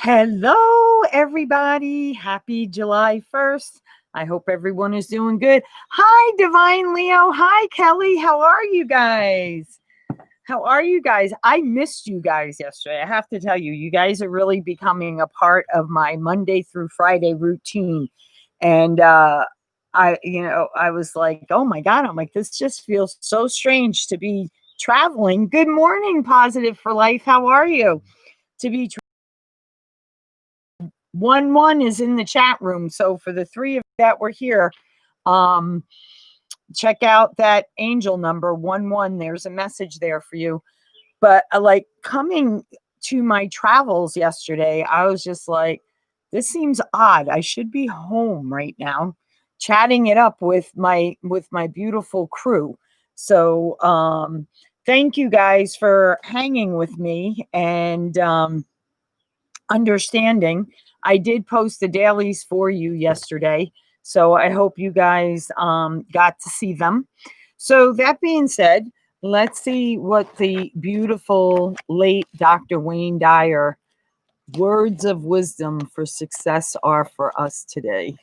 Hello, everybody. Happy July 1st. I hope everyone is doing good. Hi, Divine Leo. Hi, Kelly. How are you guys? How are you guys? I missed you guys yesterday. I have to tell you, you guys are really becoming a part of my Monday through Friday routine. And I was like, oh my God, I'm like, this just feels so strange to be traveling. Good morning, Positive for Life. How are you? To be 1-1 is in the chat room. So for the three of you that were here, check out that angel number 1-1. There's a message there for you. But like coming to my travels yesterday, I was just like, this seems odd. I should be home right now, chatting it up with my beautiful crew. So thank you guys for hanging with me and understanding. I did post the dailies for you yesterday, so I hope you guys got to see them. So that being said, let's see what the beautiful late Dr. Wayne Dyer words of wisdom for success are for us today.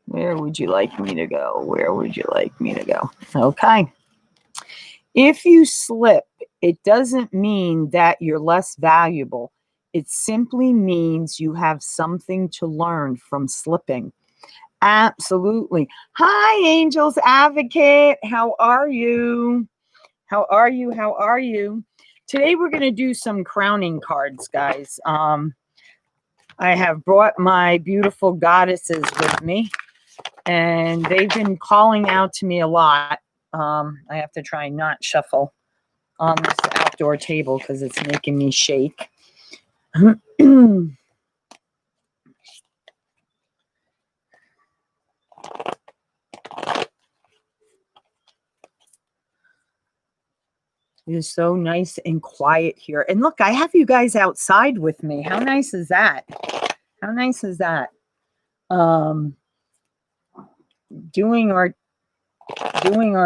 Where would you like me to go? Where would you like me to go? Okay. If you slip, it doesn't mean that you're less valuable. It simply means you have something to learn from slipping. Absolutely. Hi, Angels Advocate. How are you? How are you? How are you? Today we're going to do some crowning cards, guys. I have brought my beautiful goddesses with me, and they've been calling out to me a lot. I have to try and not shuffle on this outdoor table because it's making me shake. It is so nice and quiet here. And look, I have you guys outside with me. How nice is that? How nice is that? Doing our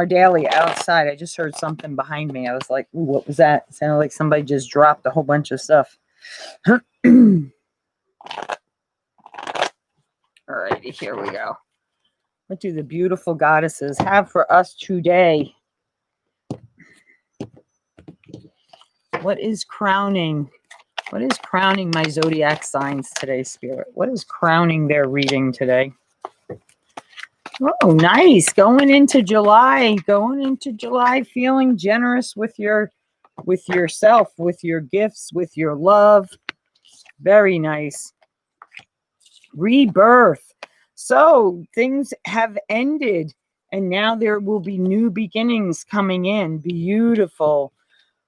daily outside. I just heard something behind me. I was like, ooh, what was that? It sounded like somebody just dropped a whole bunch of stuff. All righty, here we go. What do the beautiful goddesses have for us today? What is crowning? What is crowning my zodiac signs today, Spirit? What is crowning their reading today? Oh, nice. Going into July, feeling generous with yourself, with your gifts, with your love. Very nice. Rebirth. So things have ended and now there will be new beginnings coming in. Beautiful.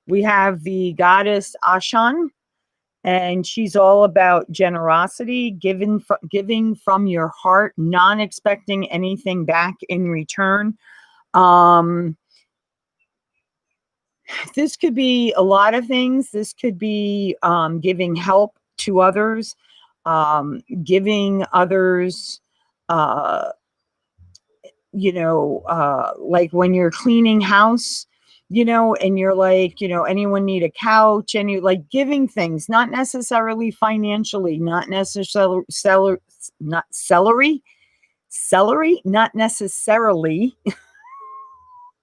We have the goddess Ashan, and she's all about generosity, giving from your heart, not expecting anything back in return. This could be a lot of things. This could be giving help to others, giving others, like when you're cleaning house, and you're like, anyone need a couch, and you like giving things, not necessarily financially, not necessarily not necessarily.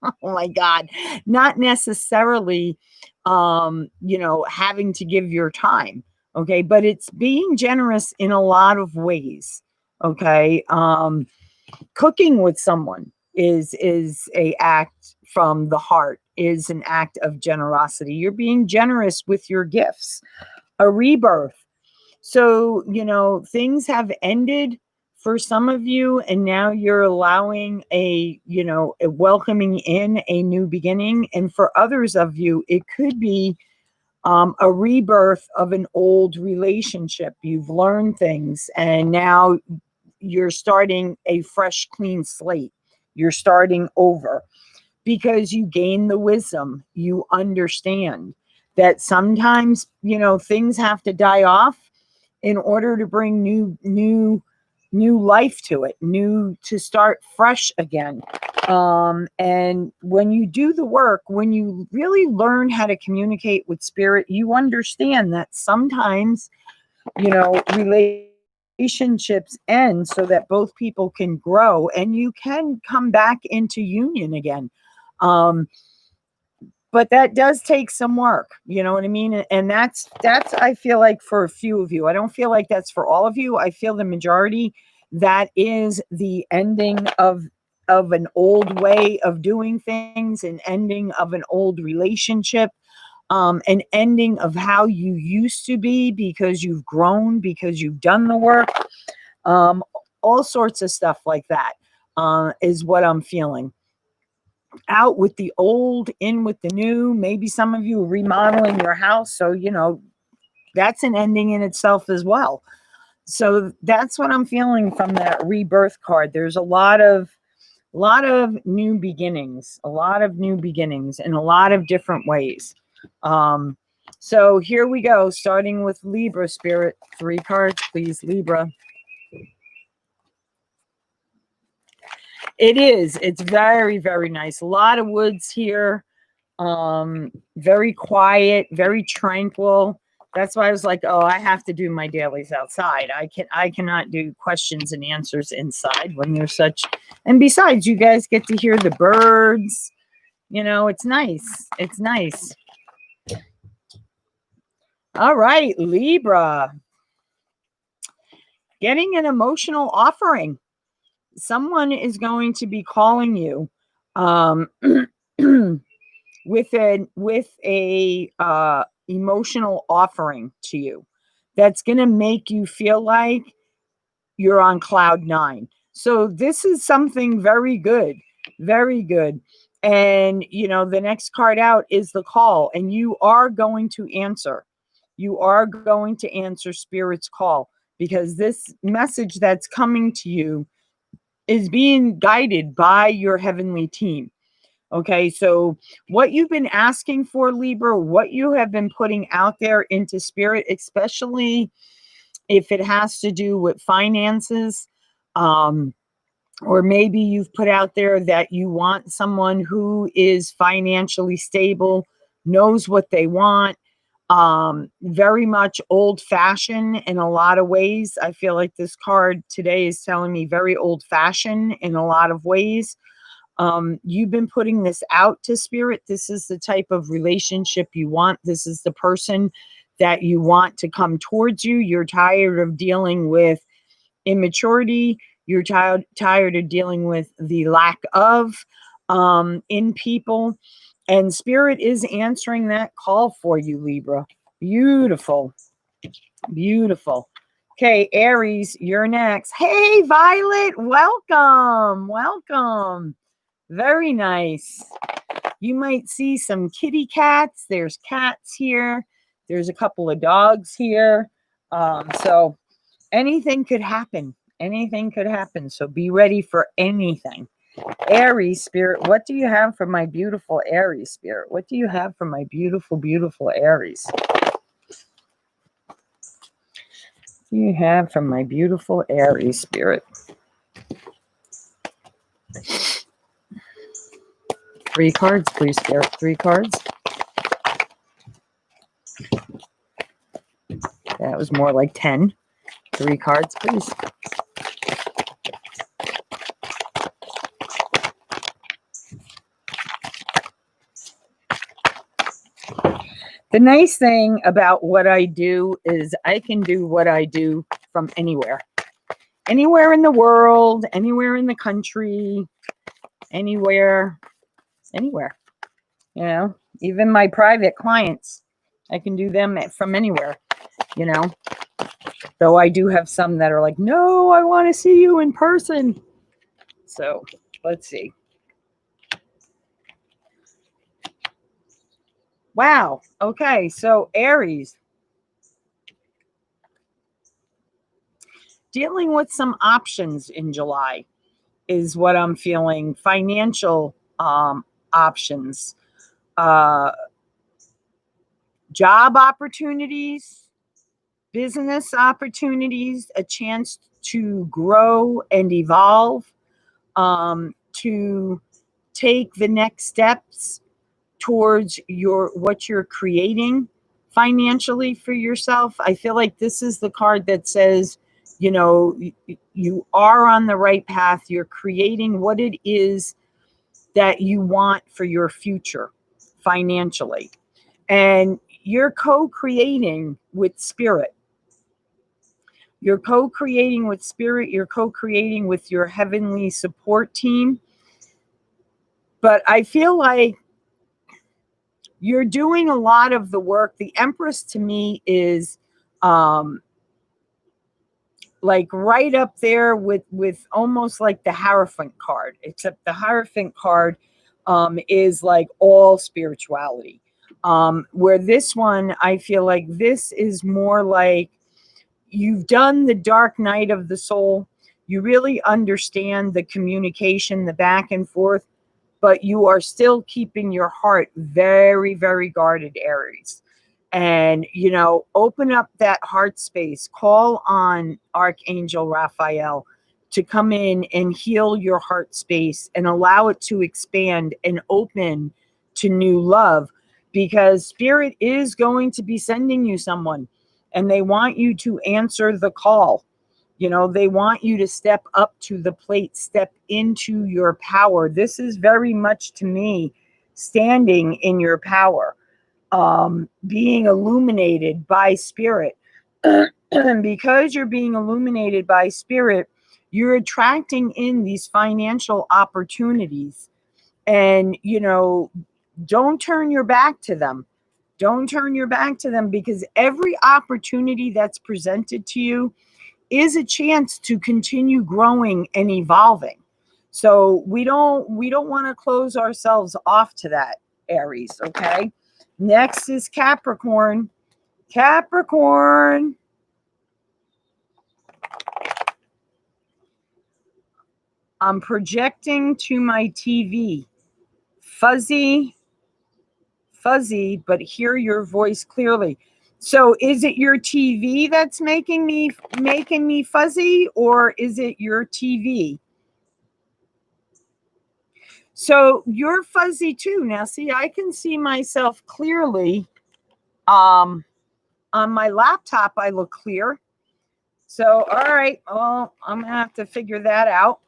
Oh my God, not necessarily, having to give your time. Okay. But it's being generous in a lot of ways. Okay. Cooking with someone is a act from the heart, is an act of generosity. You're being generous with your gifts. A rebirth. So, things have ended for some of you, and now you're allowing a welcoming in a new beginning. And for others of you, it could be a rebirth of an old relationship. You've learned things, and now you're starting a fresh, clean slate. You're starting over because you gain the wisdom. You understand that sometimes, things have to die off in order to bring new life to it, to start fresh again. And when you do the work, when you really learn how to communicate with spirit, you understand that sometimes you know, relationships end so that both people can grow and you can come back into union again. Um, but that does take some work, you know what I mean? And that's I feel like for a few of you. I don't feel like that's for all of you. I feel the majority that is the ending of an old way of doing things, an ending of an old relationship, an ending of how you used to be because you've grown, because you've done the work, um, all sorts of stuff like that is what I'm feeling. Out with the old, in with the new. Maybe some of you are remodeling your house, so you know that's an ending in itself as well. So that's what I'm feeling from that rebirth card. There's a lot of new beginnings, a lot of new beginnings in a lot of different ways. Um, so here we go, starting with Libra spirit. 3 cards, please, Libra. It's very, very nice. A lot of woods here. Very quiet, very tranquil. That's why I was like, oh, I have to do my dailies outside. I cannot do questions and answers inside when there's such, and besides, you guys get to hear the birds. You know, it's nice. It's nice. All right, Libra. Getting an emotional offering. Someone is going to be calling you with a emotional offering to you that's going to make you feel like you're on cloud 9. So this is something very good, very good. And you know, the next card out is the call, and you are going to answer. You are going to answer Spirit's call, because this message that's coming to you is being guided by your heavenly team. Okay, so what you've been asking for, Libra, what you have been putting out there into Spirit, especially if it has to do with finances, um, or maybe you've put out there that you want someone who is financially stable, knows what they want, very much old fashioned in a lot of ways. I feel like this card today is telling me very old fashioned in a lot of ways. You've been putting this out to Spirit. This is the type of relationship you want. This is the person that you want to come towards you. You're tired of dealing with immaturity. You're tired of dealing with the lack of in people. And Spirit is answering that call for you, Libra. Beautiful. Beautiful. Okay, Aries, you're next. Hey, Violet, welcome. Welcome. Very nice. You might see some kitty cats. There's cats here. There's a couple of dogs here. So anything could happen. Anything could happen. So be ready for anything. Aries spirit, what do you have for my beautiful Aries spirit? What do you have for my beautiful, beautiful Aries? What do you have for my beautiful Aries spirit? 3 cards, please, Spirit. 3 cards. That was more like 10. 3 cards, please. The nice thing about what I do is I can do what I do from anywhere. Anywhere in the world, anywhere in the country, anywhere. You know, even my private clients, I can do them from anywhere, you know. Though I do have some that are like, no, I want to see you in person. So let's see. Wow. Okay. So Aries, dealing with some options in July is what I'm feeling. Financial options, uh, job opportunities, business opportunities, a chance to grow and evolve, to take the next steps towards what you're creating financially for yourself. I feel like this is the card that says, you know, you are on the right path. You're creating what it is that you want for your future financially. And you're co-creating with spirit. You're co-creating with spirit. You're co-creating with your heavenly support team. But I feel like you're doing a lot of the work. The Empress to me is like right up there with almost like the Hierophant card, except the Hierophant card is like all spirituality. Where this one, I feel like this is more like you've done the dark night of the soul. You really understand the communication, the back and forth, but you are still keeping your heart very, very guarded, Aries. And, you know, open up that heart space. Call on Archangel Raphael to come in and heal your heart space and allow it to expand and open to new love, because Spirit is going to be sending you someone and they want you to answer the call. You know, they want you to step up to the plate, step into your power. This is very much, to me, standing in your power, being illuminated by spirit. Because you're being illuminated by spirit, you're attracting in these financial opportunities. And, you know, don't turn your back to them. Don't turn your back to them, because every opportunity that's presented to you is a chance to continue growing and evolving. So we don't want to close ourselves off to that, Aries, okay? Next is Capricorn. Capricorn. I'm projecting to my TV. Fuzzy, but hear your voice clearly. So is it your TV that's making me fuzzy, or is it your TV? So you're fuzzy too. Now, see, I can see myself clearly. On my laptop, I look clear. So, all right. Well, I'm going to have to figure that out.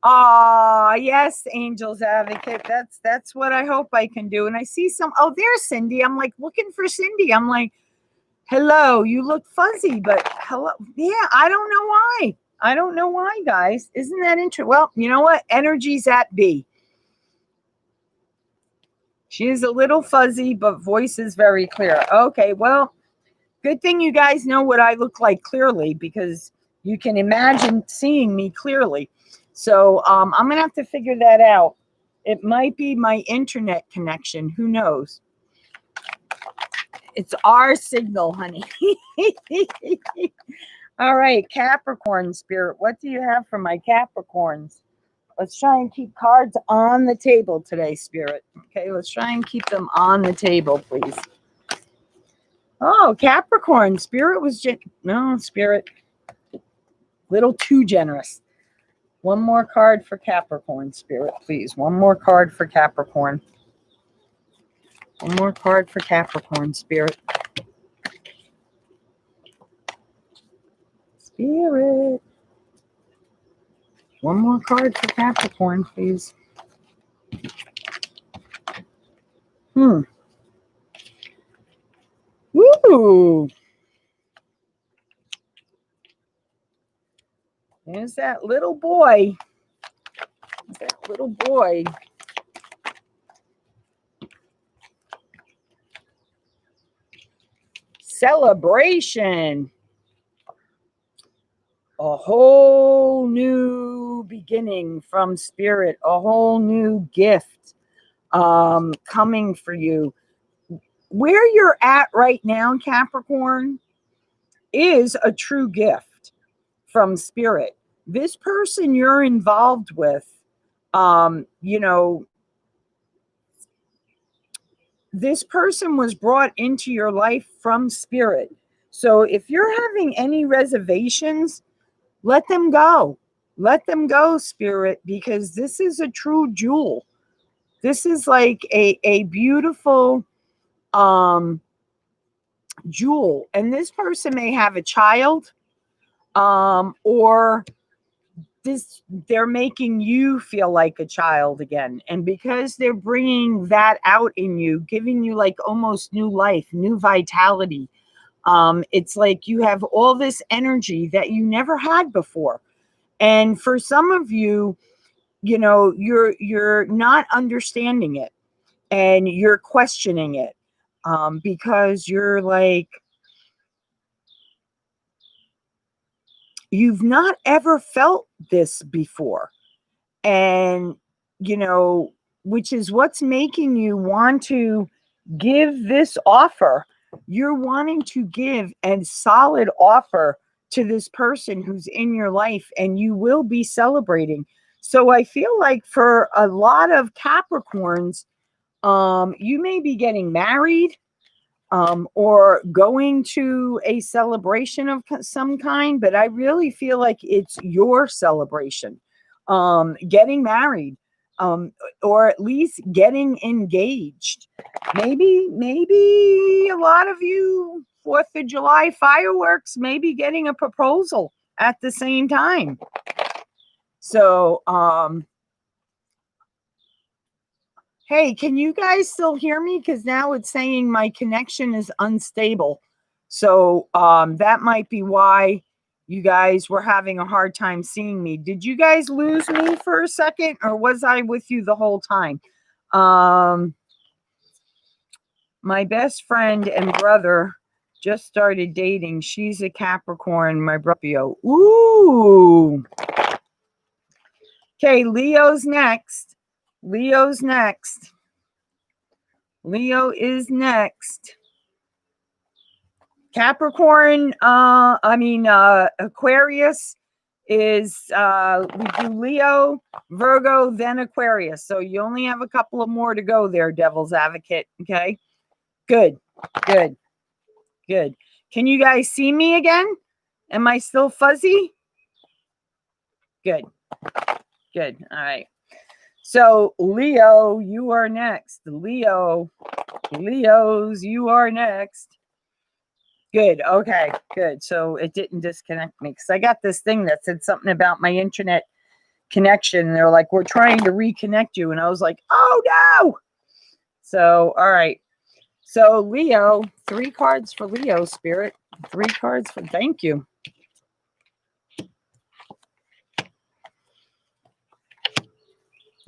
Yes, Angel's Advocate. That's what I hope I can do. And I see oh, there's Cindy. I'm like looking for Cindy. I'm like, hello, you look fuzzy, but hello. Yeah, I don't know why. I don't know why, guys. Isn't that interesting? Well, you know what? Energy's at B. She is a little fuzzy, but voice is very clear. Okay, well, good thing you guys know what I look like clearly, because you can imagine seeing me clearly. So I'm going to have to figure that out. It might be my internet connection. Who knows? It's our signal, honey. All right, Capricorn Spirit. What do you have for my Capricorns? Let's try and keep cards on the table today, Spirit. Okay, let's try and keep them on the table, please. Oh, Capricorn. Spirit was no, Spirit. Little too generous. One more card for Capricorn, Spirit, please. One more card for Capricorn. One more card for Capricorn, Spirit. Spirit. One more card for Capricorn, please. Woo! There's that little boy. That little boy. Celebration. A whole new beginning from Spirit. A whole new gift coming for you. Where you're at right now, Capricorn, is a true gift from Spirit. This person you're involved with, you know, this person was brought into your life from Spirit. So if you're having any reservations, let them go. Let them go, Spirit, because this is a true jewel. This is like a beautiful jewel, and this person may have a child, or they're making you feel like a child again. And because they're bringing that out in you, giving you like almost new life, new vitality, it's like you have all this energy that you never had before. And for some of you, you know, you're not understanding it, and you're questioning it, because you're like, you've not ever felt this before. And, you know, which is what's making you want to give this offer. You're wanting to give a solid offer to this person who's in your life, and you will be celebrating. So I feel like for a lot of Capricorns, you may be getting married, or going to a celebration of some kind, but I really feel like it's your celebration, getting married, or at least getting engaged. Maybe a lot of you, 4th of July fireworks, maybe getting a proposal at the same time. So, hey, can you guys still hear me? Because now it's saying my connection is unstable. So that might be why you guys were having a hard time seeing me. Did you guys lose me for a second, or was I with you the whole time? My best friend and brother just started dating. She's a Capricorn, my brother. Ooh. Okay, Leo's next. Leo's next. Leo is next. Capricorn, Aquarius is, we do Leo, Virgo, then Aquarius. So you only have a couple of more to go there, Devil's Advocate. Okay. Good. Good. Good. Can you guys see me again? Am I still fuzzy? Good. Good. All right. So Leo, you are next. Leos, you are next. Good. Okay, good. So it didn't disconnect me, because I got this thing that said something about my internet connection. They're like, we're trying to reconnect you. And I was like, oh no. So, all right. So Leo, 3 cards for Leo, Spirit. 3 cards for, thank you.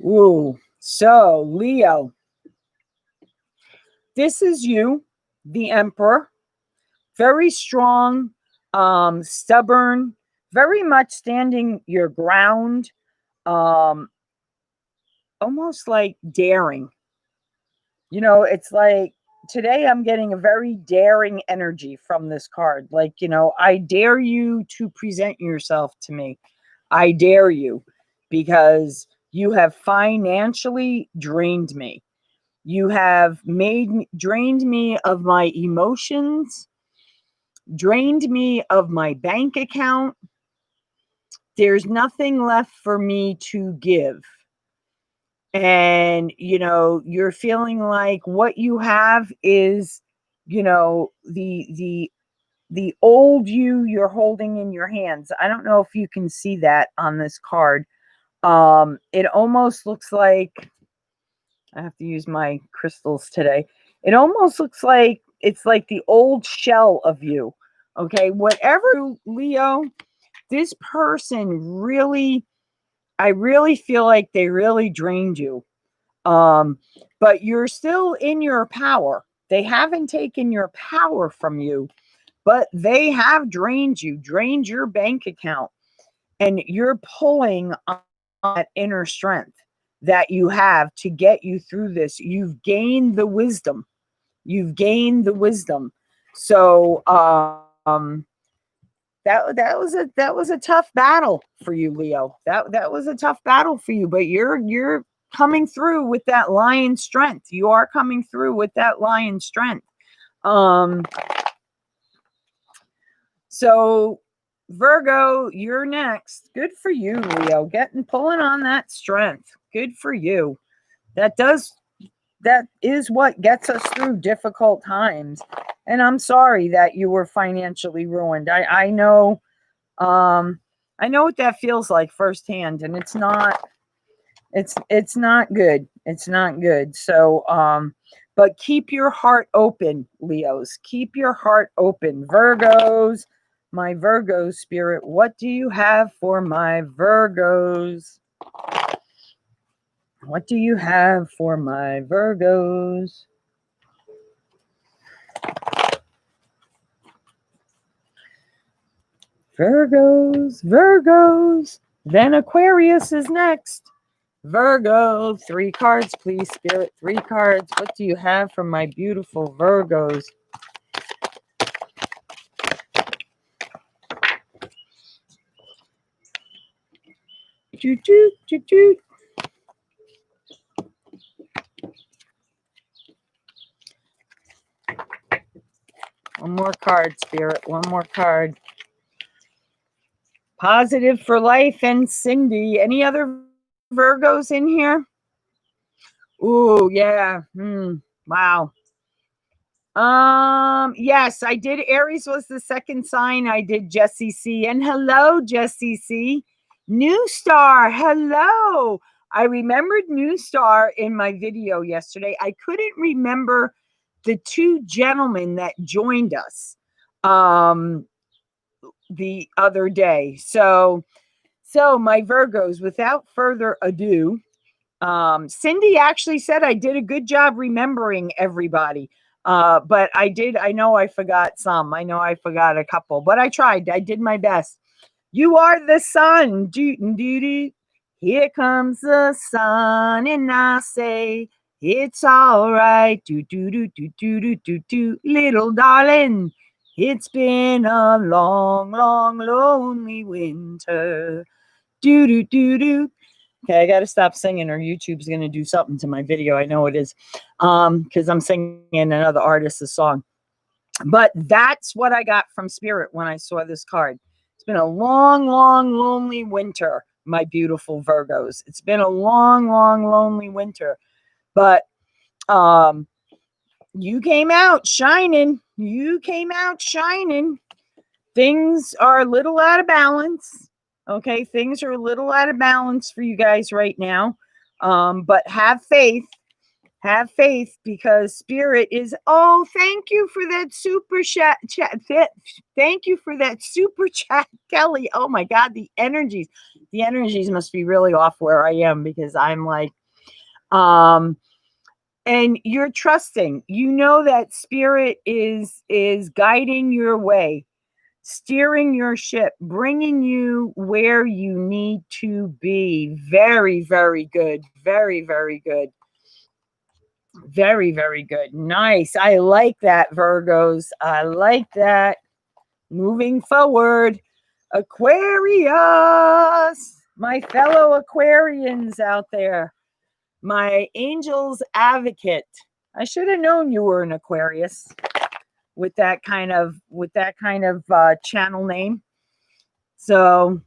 Ooh. So Leo, this is you, the Emperor. Very strong, stubborn, very much standing your ground, almost like daring. You know, it's like today I'm getting a very daring energy from this card. Like, you know, I dare you to present yourself to me. I dare you, because you have financially drained me. You have drained me of my emotions, drained me of my bank account. There's nothing left for me to give. And, you know, you're feeling like what you have is, you know, the old you're holding in your hands. I don't know if you can see that on this card. It almost looks like, I have to use my crystals today. It almost looks like it's like the old shell of you. Okay, whatever, Leo, this person really, I really feel like they really drained you. But you're still in your power. They haven't taken your power from you, but they have drained you, drained your bank account, and you're pulling on that inner strength that you have to get you through this. You've gained the wisdom. You've gained the wisdom. So, that was a tough battle for you, Leo. That was a tough battle for you, but you're coming through with that lion strength. You are coming through with that lion strength. So Virgo, you're next. Good for you, Leo. Pulling on that strength. Good for you. That is what gets us through difficult times. And I'm sorry that you were financially ruined. I know, I know what that feels like firsthand, and it's not good. It's not good. So, but keep your heart open, Leos. Keep your heart open. Virgos, my Virgo spirit, what do you have for my Virgos? What do you have for my Virgos? Virgos, Virgos. Then Aquarius is next. Virgo, 3 cards, please, Spirit. 3 cards. What do you have for my beautiful Virgos? Choo choo choo choo. One more card, Spirit. One more card. Positive for life and Cindy. Any other Virgos in here? Ooh, yeah. Wow. Yes, I did. Aries was the second sign. I did Jessie C. And hello, Jessie C. New Star. Hello. I remembered New Star in my video yesterday. I couldn't remember the 2 gentlemen that joined us the other day. So my Virgos, without further ado, Cindy actually said I did a good job remembering everybody. But I know I forgot some. I know I forgot a couple, but I tried. I did my best. You are the sun. Do. Here comes the sun, and I say it's all right. Do. Little darling, it's been a long, long, lonely winter. Do. Okay, I got to stop singing or YouTube's going to do something to my video. I know it is, because I'm singing another artist's song. But that's what I got from Spirit when I saw this card. It's been a long, long, lonely winter, my beautiful Virgos. It's been a long, long, lonely winter. But you came out shining. You came out shining. Things are a little out of balance. Okay, things are a little out of balance for you guys right now. But have faith. Have faith, because Spirit is, oh, thank you for that super chat. Thank you for that super chat, Kelly. Oh my God, the energies must be really off where I am, because I'm like, and you're trusting, you know, that Spirit is guiding your way, steering your ship, bringing you where you need to be. Very, very good. Very, very good. Very, very good. Nice. I like that, Virgos. I like that. Moving forward, Aquarius, my fellow Aquarians out there, my angel's advocate. I should have known you were an Aquarius with that kind of channel name. So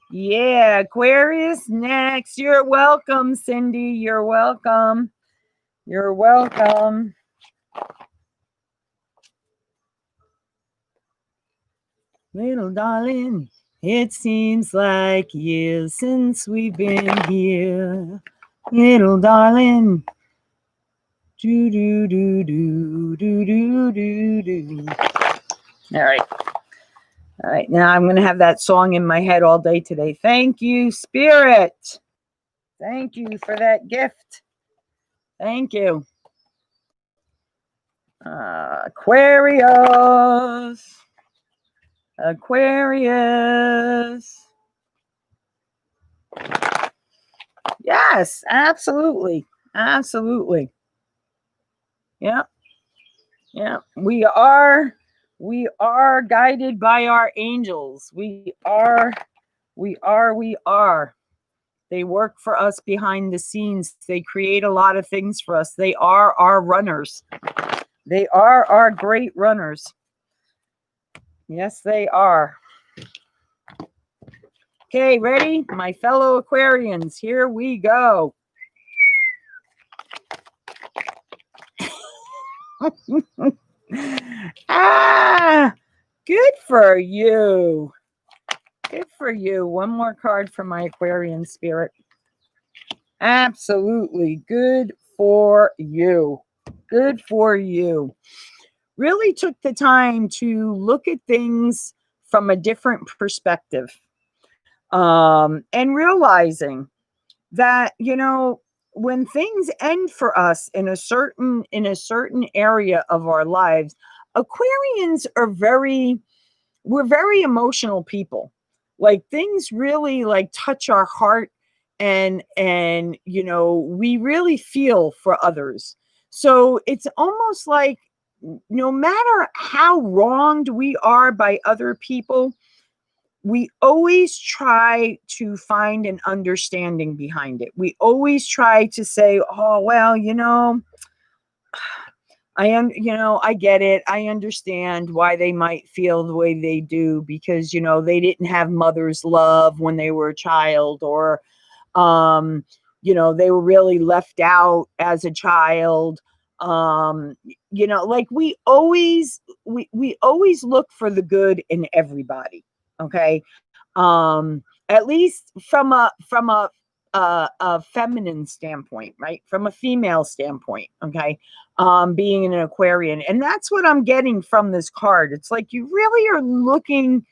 yeah, Aquarius next. You're welcome, Cindy. You're welcome. You're welcome. Little darling, it seems like years since we've been here. Little darling. Do. All right. All right. Now I'm going to have that song in my head all day today. Thank you, Spirit. Thank you for that gift. Thank you. Aquarius. Aquarius. Yes, absolutely. Absolutely. Yeah. Yeah. We are guided by our angels. We are. They work for us behind the scenes. They create a lot of things for us. They are our runners. They are our great runners. Yes, they are. Okay, ready? My fellow Aquarians, here we go. Good for you. Good for you. One more card for my Aquarian spirit. Absolutely. Good for you. Good for you. Really took the time to look at things from a different perspective. And realizing that, when things end for us in a certain area of our lives, Aquarians are we're very emotional people. Like things really like touch our heart, and we really feel for others. So it's almost like no matter how wronged we are by other people, we always try to find an understanding behind it. We always try to say, oh, well, I get it. I understand why they might feel the way they do because, they didn't have mother's love when they were a child, or, they were really left out as a child. Like we always look for the good in everybody. Okay. At least from a feminine standpoint, right? From a female standpoint. Okay. Being an Aquarian. And that's what I'm getting from this card. It's like you really are looking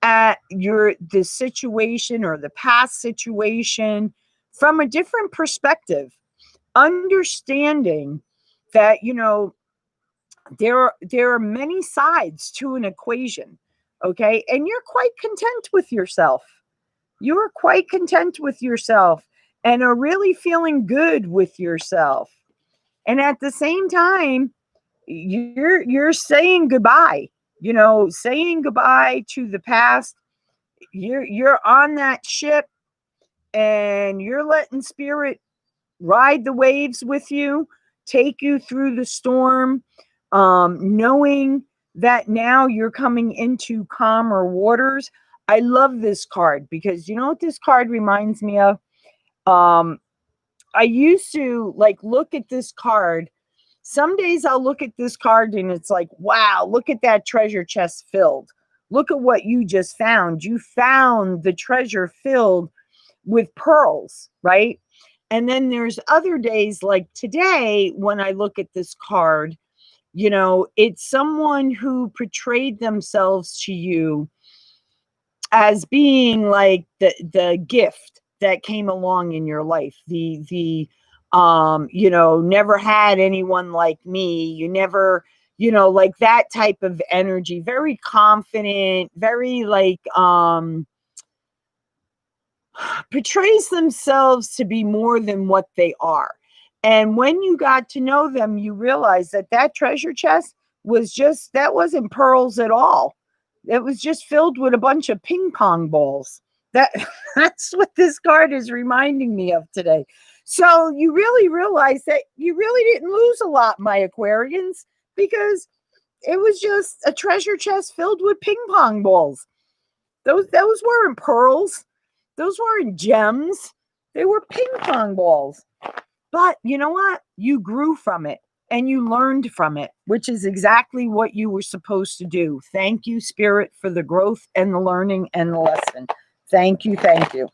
at the situation or the past situation from a different perspective, understanding that there are many sides to an equation. Okay. And you're quite content with yourself. You are quite content with yourself and are really feeling good with yourself. And at the same time, you're saying goodbye, saying goodbye to the past. You're on that ship and you're letting spirit ride the waves with you, take you through the storm, knowing that now you're coming into calmer waters. I love this card because you know what this card reminds me of? Um, I used to like look at this card. Some days I'll look at this card and it's like, wow, look at that treasure chest filled. Look at what you just found. You found the treasure filled with pearls, right? And then there's other days like today when I look at this card, it's someone who portrayed themselves to you as being like the gift that came along in your life. Never had anyone like me. You never, like that type of energy, very confident, very like portrays themselves to be more than what they are. And when you got to know them, you realize that treasure chest that wasn't pearls at all. It was just filled with a bunch of ping pong balls. That's what this card is reminding me of today. So you really realize that you really didn't lose a lot, my Aquarians, because it was just a treasure chest filled with ping pong balls. Those weren't pearls. Those weren't gems. They were ping pong balls. But you know what? You grew from it and you learned from it, which is exactly what you were supposed to do. Thank you, Spirit, for the growth and the learning and the lesson. Thank you. Thank you.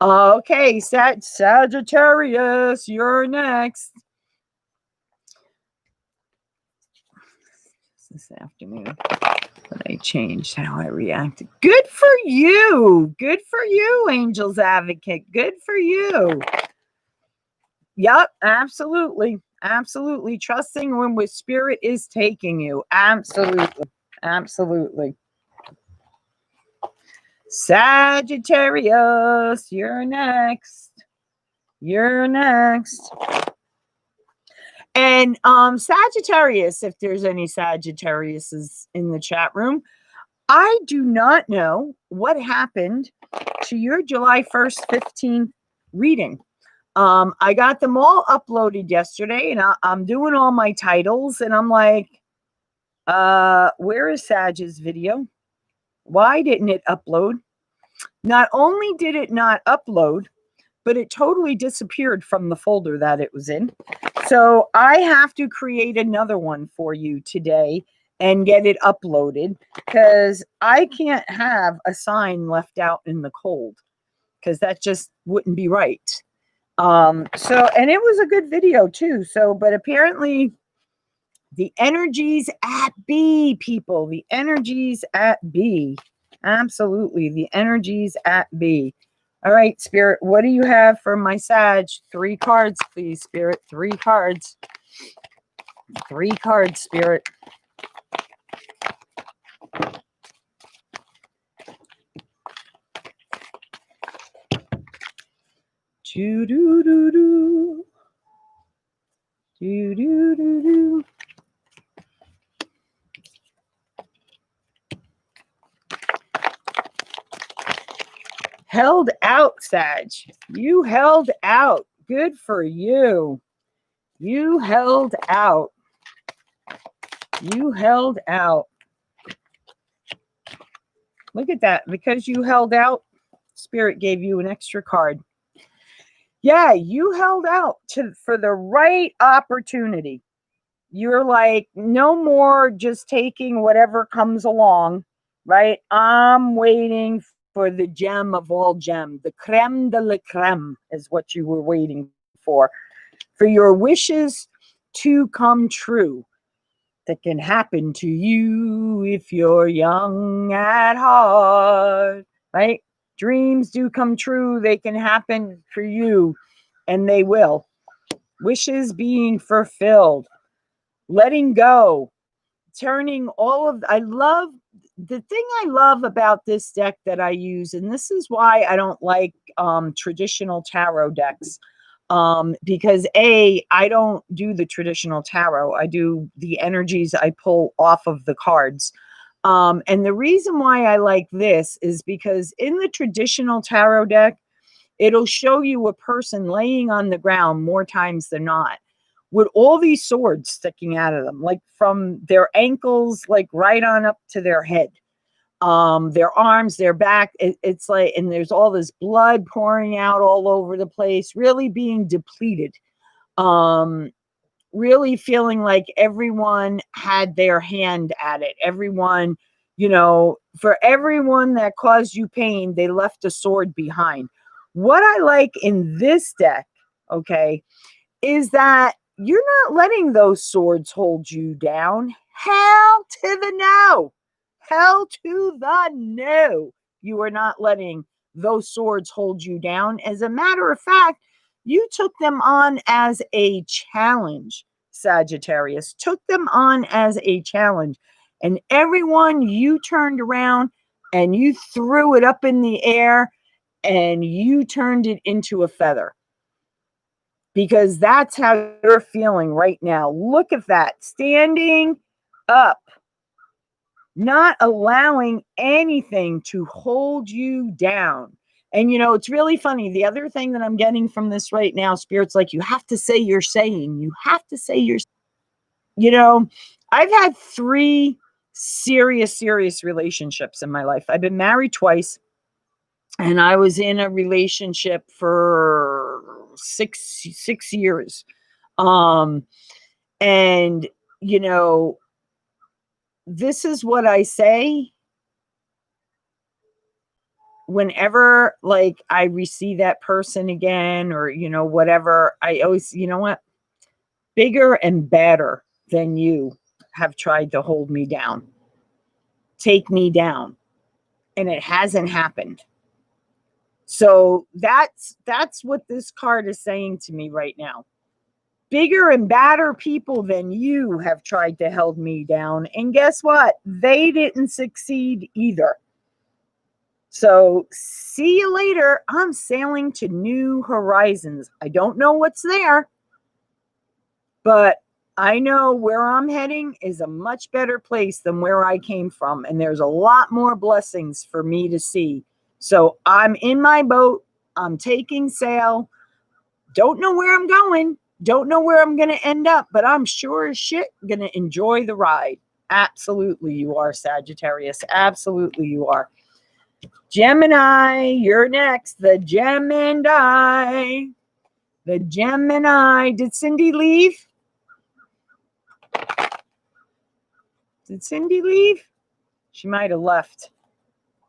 Okay, Sagittarius, you're next. This afternoon. But I changed how I reacted. Good for you. Good for you, Angel's Advocate. Good for you. Yep, absolutely. Absolutely. Trusting when spirit is taking you. Absolutely. Absolutely. Sagittarius, you're next. You're next. And Sagittarius, if there's any Sagittariuses in the chat room, I do not know what happened to your July 1st, 15th reading. I got them all uploaded yesterday, and I'm doing all my titles, and I'm like, where is Sag's video? Why didn't it upload? Not only did it not upload, but it totally disappeared from the folder that it was in. So I have to create another one for you today and get it uploaded, because I can't have a sign left out in the cold, because that just wouldn't be right. And it was a good video too. So, but apparently the energies at B, people, the energies at B. Absolutely. The energies at B. All right, Spirit, what do you have for my Sag? 3 cards, please, Spirit. 3 cards. 3 cards, Spirit. Do do do do. Do do do do. Held out, Sag. You held out. Good for you. You held out. You held out. Look at that. Because you held out, Spirit gave you an extra card. Yeah, you held out for the right opportunity. You're like, no more just taking whatever comes along, right? I'm waiting for the gem of all gems. The creme de la creme is what you were waiting for your wishes to come true. That can happen to you if you're young at heart, right? Dreams do come true. They can happen for you, and they will. Wishes being fulfilled, letting go, turning all of, I love, the thing I love about this deck that I use, and this is why I don't like traditional tarot decks, because I don't do the traditional tarot. I do the energies I pull off of the cards. And the reason why I like this is because in the traditional tarot deck, it'll show you a person laying on the ground more times than not with all these swords sticking out of them, like from their ankles, like right on up to their head. Their arms, their back, it's like, and there's all this blood pouring out all over the place, really being depleted. Really feeling like everyone had their hand at it. Everyone, for everyone that caused you pain, they left a sword behind. What I like in this deck, okay, is that you're not letting those swords hold you down. Hell to the no. Hell to the no. You are not letting those swords hold you down. As a matter of fact, you took them on as a challenge, Sagittarius. Took them on as a challenge. And everyone, you turned around and you threw it up in the air and you turned it into a feather. Because that's how you're feeling right now. Look at that. Standing up. Not allowing anything to hold you down. And it's really funny. The other thing that I'm getting from this right now, Spirit's like, you have to say you're saying. You have to say you're. I've had 3 serious relationships in my life. I've been married twice. And I was in a relationship for six years. And this is what I say whenever, like, I see that person again, or, whatever. I always, what? Bigger and badder than you have tried to hold me down, take me down. And it hasn't happened. So that's what this card is saying to me right now. Bigger and badder people than you have tried to hold me down. And guess what? They didn't succeed either. So see you later. I'm sailing to new horizons. I don't know what's there, but I know where I'm heading is a much better place than where I came from. And there's a lot more blessings for me to see. So I'm in my boat. I'm taking sail. Don't know where I'm going. Don't know where I'm going to end up, but I'm sure as shit going to enjoy the ride. Absolutely you are, Sagittarius. Absolutely you are. Gemini, you're next. The Gemini. The Gemini. Did Cindy leave? Did Cindy leave? She might have left.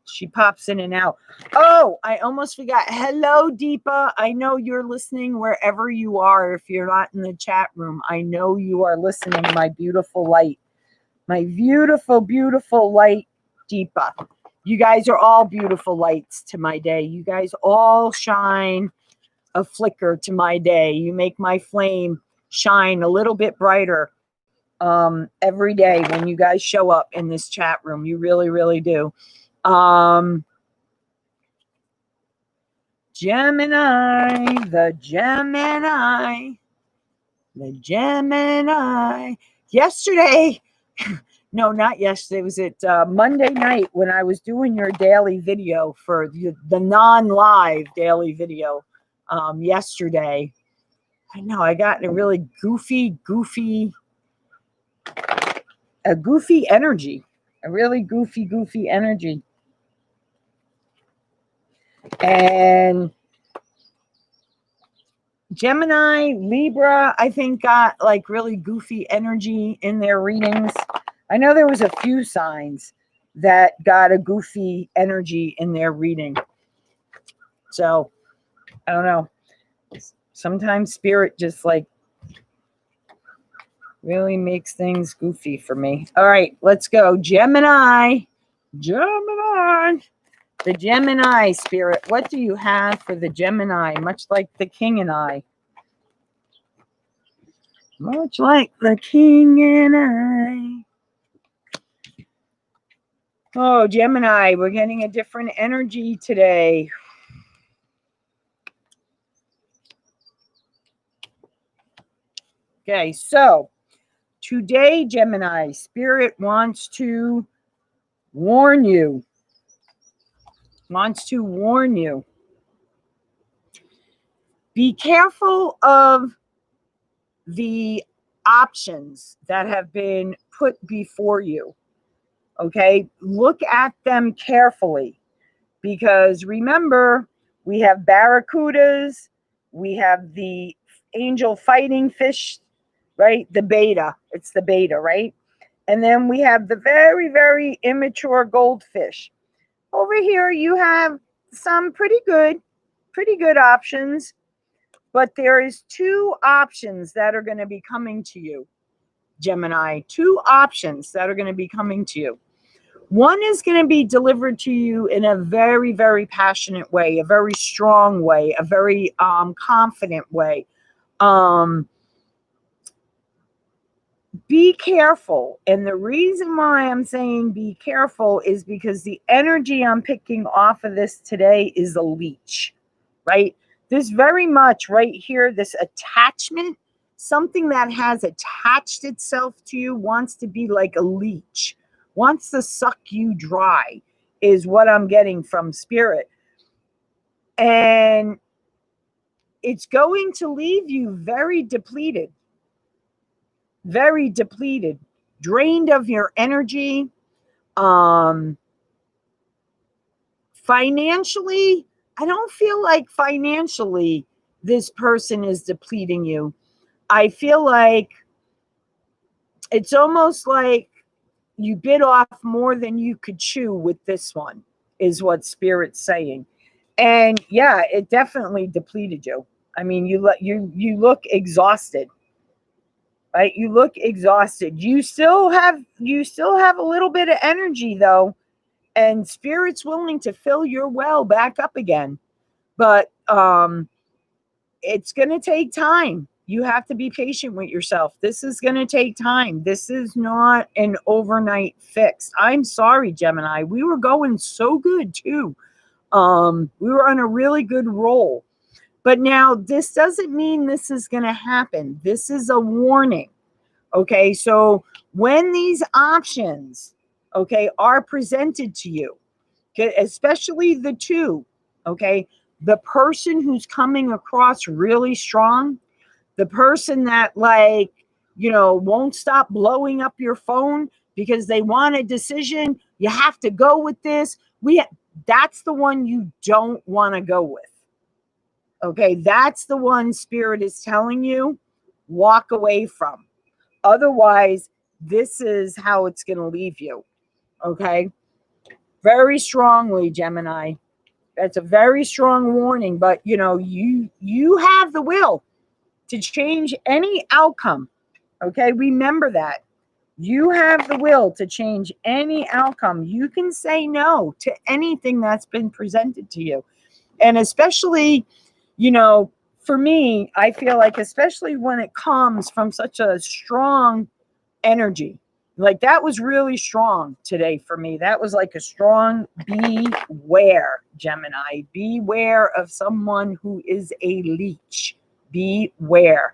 She pops in and out. Oh, I almost forgot. Hello, Deepa. I know you're listening wherever you are. If you're not in the chat room, I know you are listening, my beautiful light. My beautiful, beautiful light, Deepa. You guys are all beautiful lights to my day. You guys all shine a flicker to my day. You make my flame shine a little bit brighter every day when you guys show up in this chat room. You really, really do. Gemini, the Gemini, the Gemini. Yesterday, no, not yesterday. Was it Monday night when I was doing your daily video for the non-live daily video yesterday? I know I got a really goofy energy, a really goofy energy. And Gemini, Libra, I think got like really goofy energy in their readings. I know there was a few signs that got a goofy energy in their reading. So, I don't know. Sometimes spirit just like really makes things goofy for me. All right, let's go. Gemini. Gemini. The Gemini spirit. What do you have for the Gemini? Much like the King and I. Much like the King and I. Oh, Gemini, we're getting a different energy today. Okay, so today, Gemini, Spirit wants to warn you. Be careful of the options that have been put before you. Okay, look at them carefully, because remember, we have barracudas, we have the angel fighting fish, right? The beta, it's the beta, right? And then we have the very, very immature goldfish. Over here, you have some pretty good options, but there is two options that are going to be coming to you, Gemini. Two options that are going to be coming to you. One is going to be delivered to you in a very, very passionate way, a very strong way, a very confident way. Be careful. And the reason why I'm saying be careful is because the energy I'm picking off of this today is a leech, right? This very much right here, this attachment, something that has attached itself to you wants to be like a leech, wants to suck you dry, is what I'm getting from Spirit. And it's going to leave you very depleted, drained of your energy. Financially, I don't feel like financially this person is depleting you. I feel like it's almost like you bit off more than you could chew with this one, is what Spirit's saying. And yeah, it definitely depleted you. I mean, you look exhausted. Right? You look exhausted. You still have a little bit of energy though, and Spirit's willing to fill your well back up again. But it's going to take time. You have to be patient with yourself. This is going to take time. This is not an overnight fix. I'm sorry, Gemini. We were going so good too. We were on a really good roll. But now this doesn't mean this is going to happen. This is a warning. Okay, so when these options, okay, are presented to you, especially the two, okay, the person who's coming across really strong, the person that like, won't stop blowing up your phone, because they want a decision. You have to go with this. That's the one you don't want to go with. Okay, that's the one Spirit is telling you, walk away from. Otherwise, this is how it's going to leave you. Okay, very strongly, Gemini. That's a very strong warning, but you have the will to change any outcome. Okay, remember that. You have the will to change any outcome. You can say no to anything that's been presented to you. And especially, for me, I feel like, especially when it comes from such a strong energy, like that was really strong today for me. That was like a strong beware, Gemini. Beware of someone who is a leech. Beware.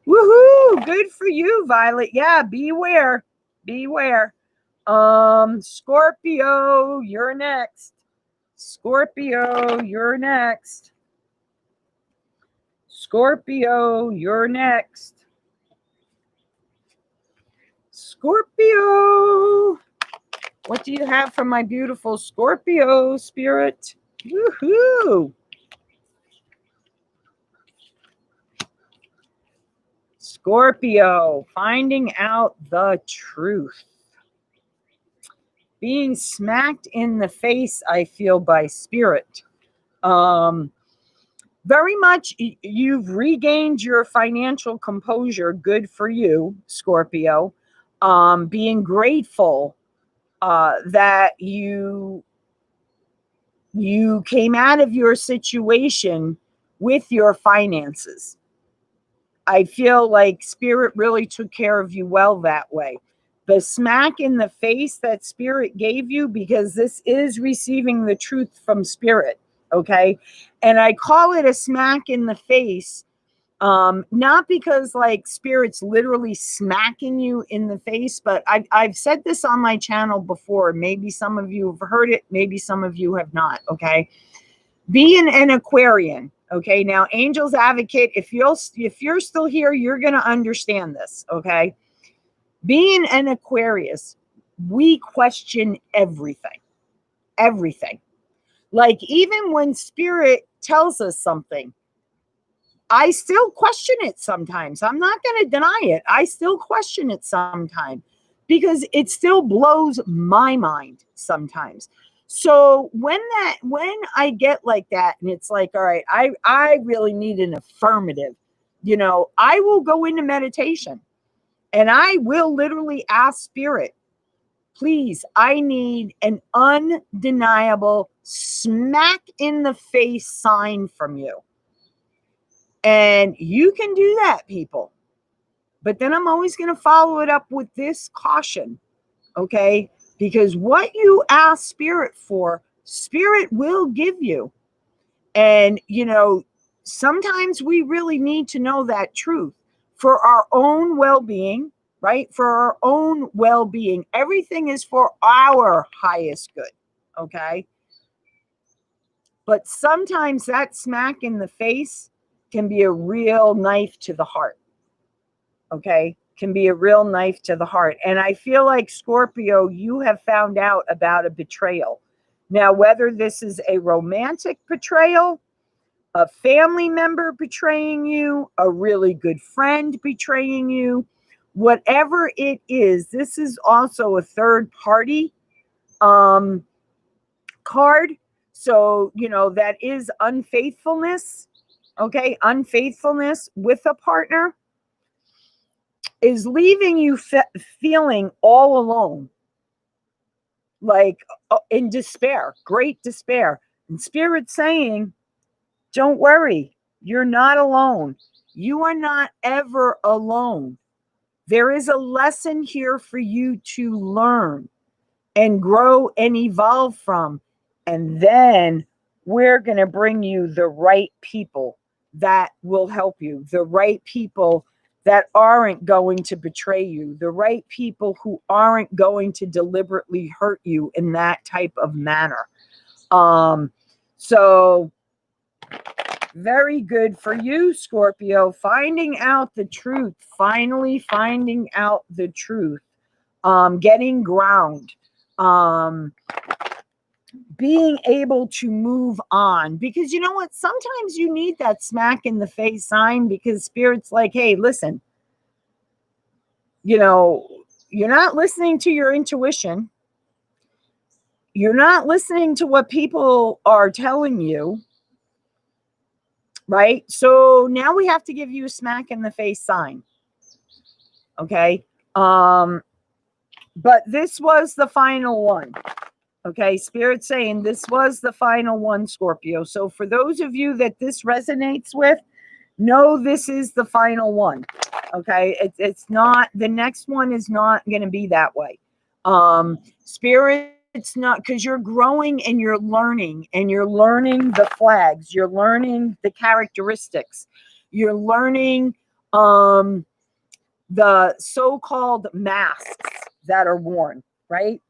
Woohoo! Good for you, Violet. Yeah, beware. Beware. Scorpio, you're next. Scorpio, you're next. Scorpio, you're next. Scorpio. What do you have for my beautiful Scorpio spirit? Woohoo! Scorpio, finding out the truth. Being smacked in the face, I feel, by Spirit. Very much you've regained your financial composure. Good for you, Scorpio. Being grateful that you came out of your situation with your finances. I feel like Spirit really took care of you well that way. The smack in the face that Spirit gave you, because this is receiving the truth from Spirit, okay? And I call it a smack in the face, not because like Spirit's literally smacking you in the face, but I've said this on my channel before. Maybe some of you have heard it, maybe some of you have not, okay? Being an Aquarian, okay? Now, Angel's Advocate, if you're still here, you're going to understand this, okay? Being an Aquarius, we question everything. Everything. Like, even when Spirit tells us something, I still question it sometimes. I'm not going to deny it. I still question it sometimes because it still blows my mind sometimes. So when I get like that, and it's like, all right, I really need an affirmative, I will go into meditation and I will literally ask Spirit, please, I need an undeniable smack in the face sign from you. And you can do that, people. But then I'm always going to follow it up with this caution, okay? Because what you ask Spirit for, Spirit will give you. And, sometimes we really need to know that truth for our own well-being, right? For our own well-being. Everything is for our highest good, okay? But sometimes that smack in the face can be a real knife to the heart, okay? Can be a real knife to the heart. And I feel like, Scorpio, you have found out about a betrayal. Now, whether this is a romantic betrayal, a family member betraying you, a really good friend betraying you, whatever it is, this is also a third party card. So, that is unfaithfulness. Okay, unfaithfulness with a partner is leaving you feeling all alone, like in despair, great despair. And Spirit saying, don't worry, you're not alone. You are not ever alone. There is a lesson here for you to learn and grow and evolve from. And then we're going to bring you the right people that will help you, the right people that aren't going to betray you, the right people who aren't going to deliberately hurt you in that type of manner. So very good for you, Scorpio, finding out the truth, finally finding out the truth. getting ground, being able to move on. Because you know what? Sometimes you need that smack in the face sign, because Spirit's like, hey, listen, you know, you're not listening to your intuition. You're not listening to what people are telling you, right? So now we have to give you a smack in the face sign. Okay. But this was the final one. Okay. Spirit saying this was the final one, Scorpio. So for those of you that this resonates with, know this is the final one. Okay. It's not, the next one is not going to be that way. Spirit, it's not, because you're growing and you're learning the flags, you're learning the characteristics, you're learning the so-called masks that are worn, right?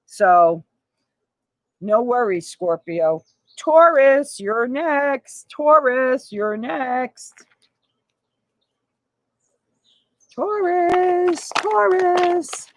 So no worries, Scorpio. Taurus, you're next. Taurus, you're next. Taurus, Taurus.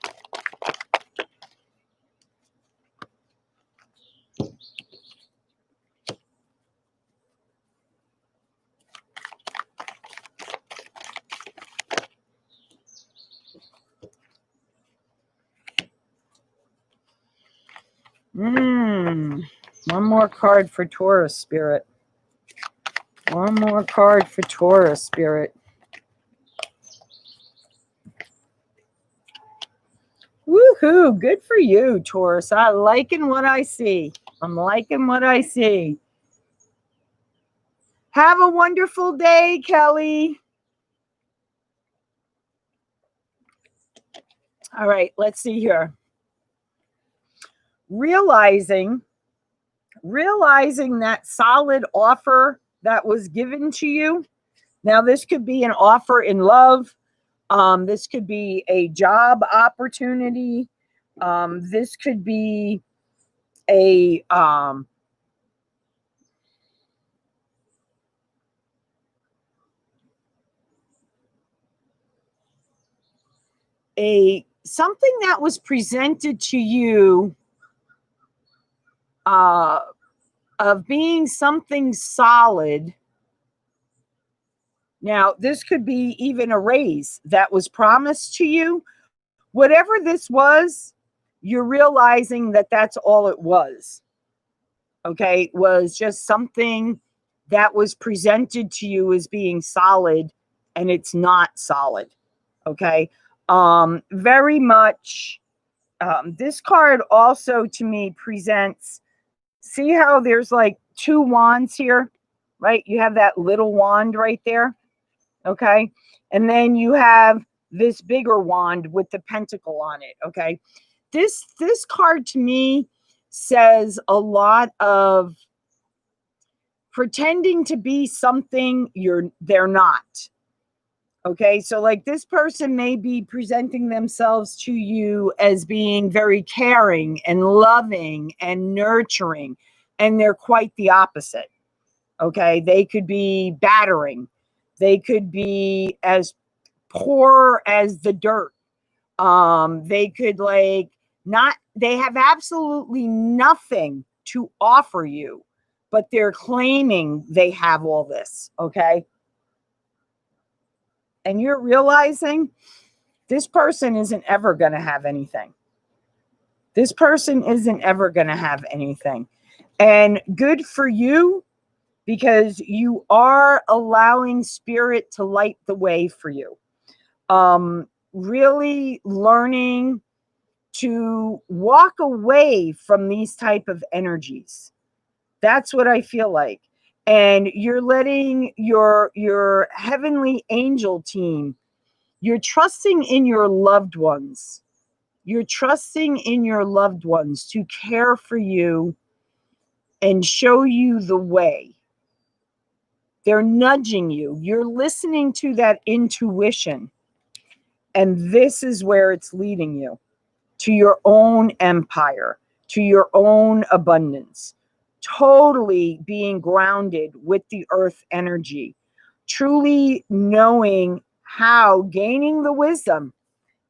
One more card for Taurus, Spirit. One more card for Taurus, Spirit. Woohoo! Good for you, Taurus. I'm liking what I see. I'm liking what I see. Have a wonderful day, Kelly. All right, let's see here. Realizing that solid offer that was given to you. Now, this could be an offer in love. This could be a job opportunity. This could be a something that was presented to you of being something solid. Now, this could be even a raise that was promised to you. Whatever this was, you're realizing that that's all it was. Okay, it was just something that was presented to you as being solid, and it's not solid. Okay, very much. This card also to me presents, see how there's like two wands here, right? You have that little wand right there. Okay. And then you have this bigger wand with the pentacle on it. Okay. This card to me says a lot of pretending to be something they're not. Okay, so like this person may be presenting themselves to you as being very caring and loving and nurturing, and they're quite the opposite. Okay, they could be battering, they could be as poor as the dirt. They could like not, they have absolutely nothing to offer you, but they're claiming they have all this. Okay. And you're realizing this person isn't ever going to have anything. This person isn't ever going to have anything. And good for you, because you are allowing Spirit to light the way for you. Really learning to walk away from these type of energies. That's what I feel like. And you're letting your heavenly angel team, you're trusting in your loved ones. You're trusting in your loved ones to care for you and show you the way. They're nudging you. You're listening to that intuition. And this is where it's leading you, to your own empire, to your own abundance. Totally being grounded with the earth energy. Truly knowing how, gaining the wisdom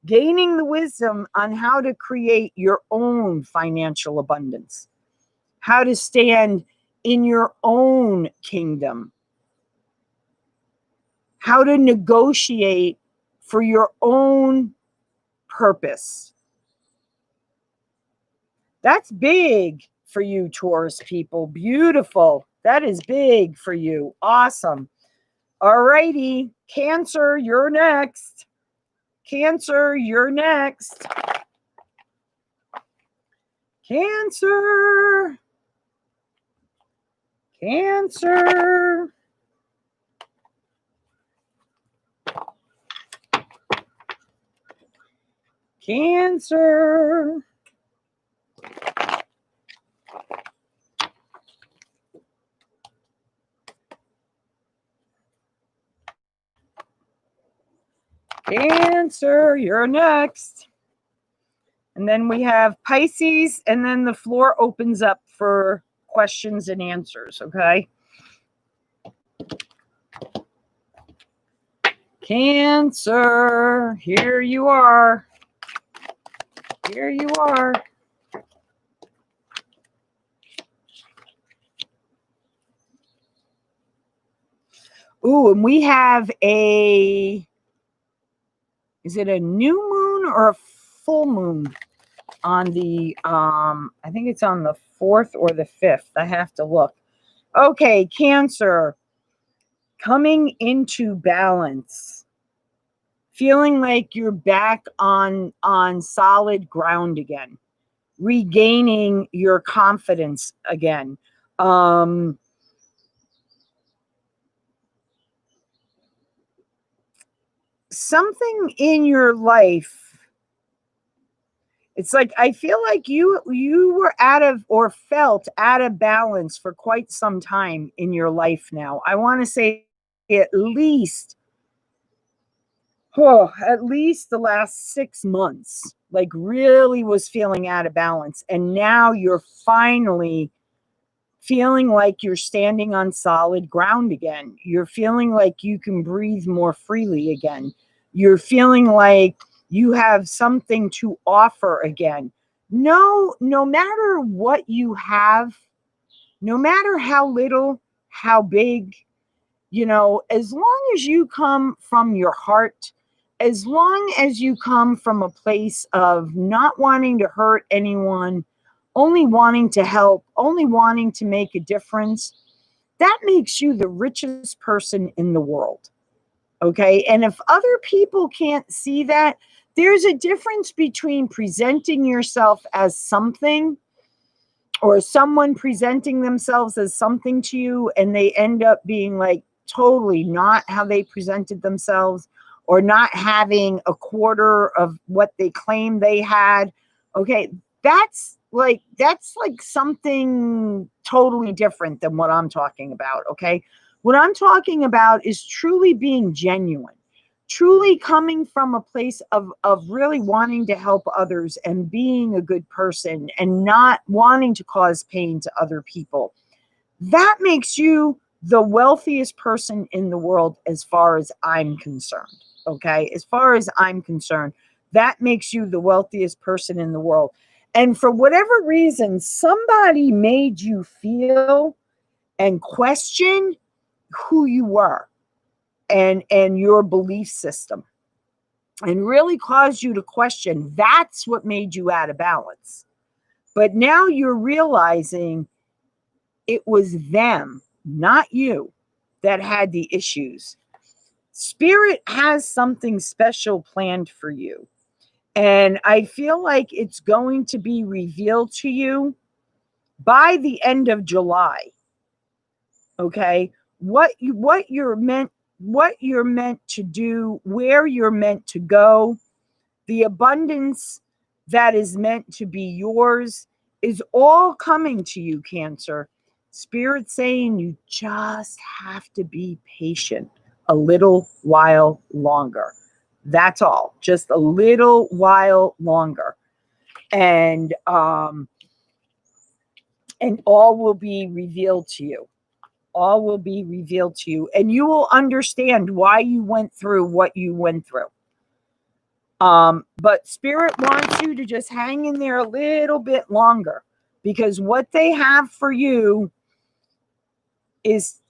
gaining the wisdom on how to create your own financial abundance, how to stand in your own kingdom, how to negotiate for your own purpose. That's big for you, Taurus people. Beautiful. That is big for you. Awesome. All righty. Cancer, you're next. Cancer, you're next. Cancer. Cancer. Cancer. Cancer, you're next. And then we have Pisces, and then the floor opens up for questions and answers, okay? Cancer, here you are. Here you are. Ooh, and we have is it a new moon or a full moon on the, I think it's on the 4th or the 5th. I have to look. Okay, Cancer, coming into balance, feeling like you're back on solid ground again, regaining your confidence again. Something in your life, it's like I feel like you were out of, or felt out of balance for quite some time in your life now. I want to say at least the last 6 months, like really was feeling out of balance. And now you're finally feeling like you're standing on solid ground again. You're feeling like you can breathe more freely again. You're feeling like you have something to offer again. No matter what you have, no matter how little, how big, as long as you come from your heart, as long as you come from a place of not wanting to hurt anyone, only wanting to help, only wanting to make a difference, that makes you the richest person in the world. Okay. And if other people can't see that, there's a difference between presenting yourself as something, or someone presenting themselves as something to you, and they end up being like totally not how they presented themselves, or not having a quarter of what they claim they had. Okay. That's like something totally different than what I'm talking about. Okay. What I'm talking about is truly being genuine, truly coming from a place of really wanting to help others and being a good person and not wanting to cause pain to other people. That makes you the wealthiest person in the world, as far as I'm concerned. Okay. As far as I'm concerned, that makes you the wealthiest person in the world. And for whatever reason, somebody made you feel and question who you were and your belief system, and really caused you to question. That's what made you out of balance. But now you're realizing it was them, not you, that had the issues. Spirit has something special planned for you. And I feel like it's going to be revealed to you by the end of July. Okay? What you're meant to do, where you're meant to go, the abundance that is meant to be yours is all coming to you, Cancer. Spirit saying you just have to be patient a little while longer. That's all. Just a little while longer. And all will be revealed to you. All will be revealed to you. And you will understand why you went through what you went through. But Spirit wants you to just hang in there a little bit longer, because what they have for you is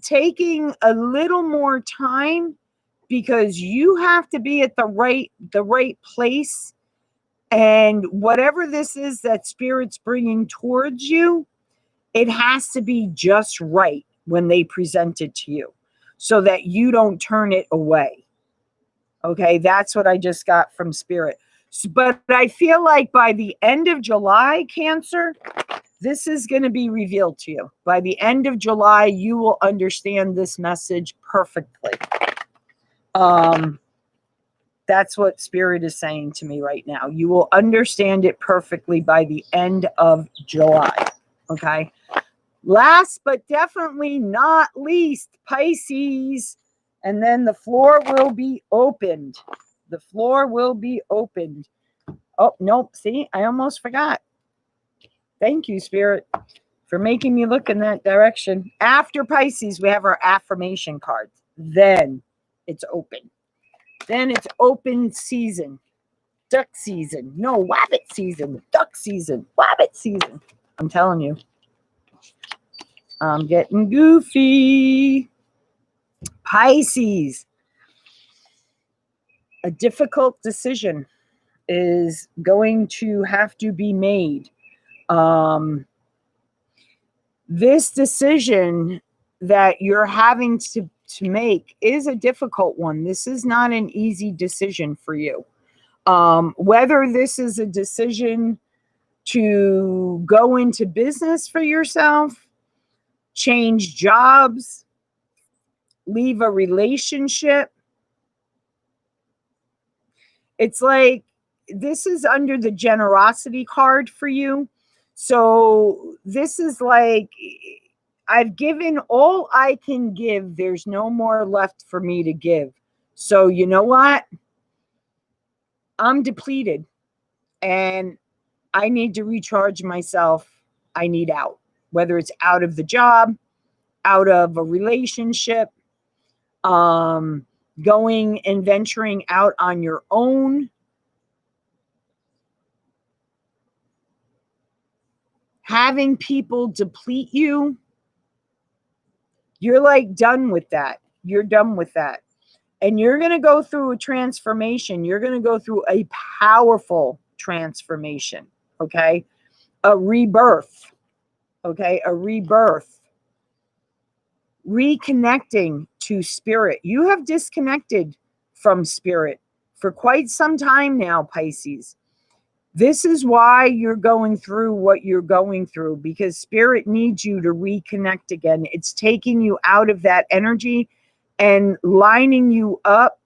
taking a little more time, because you have to be at the right place. And whatever this is that Spirit's bringing towards you, it has to be just right when they present it to you, so that you don't turn it away. Okay, that's what I just got from Spirit. But I feel like by the end of July, Cancer, this is going to be revealed to you. By the end of July, you will understand this message perfectly. That's what Spirit is saying to me right now. You will understand it perfectly by the end of July. Okay. Last but definitely not least, Pisces. And then the floor will be opened. The floor will be opened. Oh, nope. See, I almost forgot. Thank you, Spirit, for making me look in that direction. After Pisces, we have our affirmation cards. Then it's open. Then it's open season. Duck season. No, wabbit season. Duck season. Wabbit season. I'm telling you. I'm getting goofy. Pisces. A difficult decision is going to have to be made. This decision that you're having to make is a difficult one. This is not an easy decision for you. Whether this is a decision to go into business for yourself, change jobs, leave a relationship. It's like this is under the generosity card for you. So this is like, I've given all I can give. There's no more left for me to give. So you know what? I'm depleted and I need to recharge myself. I need out, whether it's out of the job, out of a relationship, going and venturing out on your own. Having people deplete you, you're like done with that. You're done with that. And you're going to go through a transformation. You're going to go through a powerful transformation. Okay. A rebirth. Okay. A rebirth. Reconnecting to Spirit. You have disconnected from Spirit for quite some time now, Pisces. This is why you're going through what you're going through, because Spirit needs you to reconnect again. It's taking you out of that energy and lining you up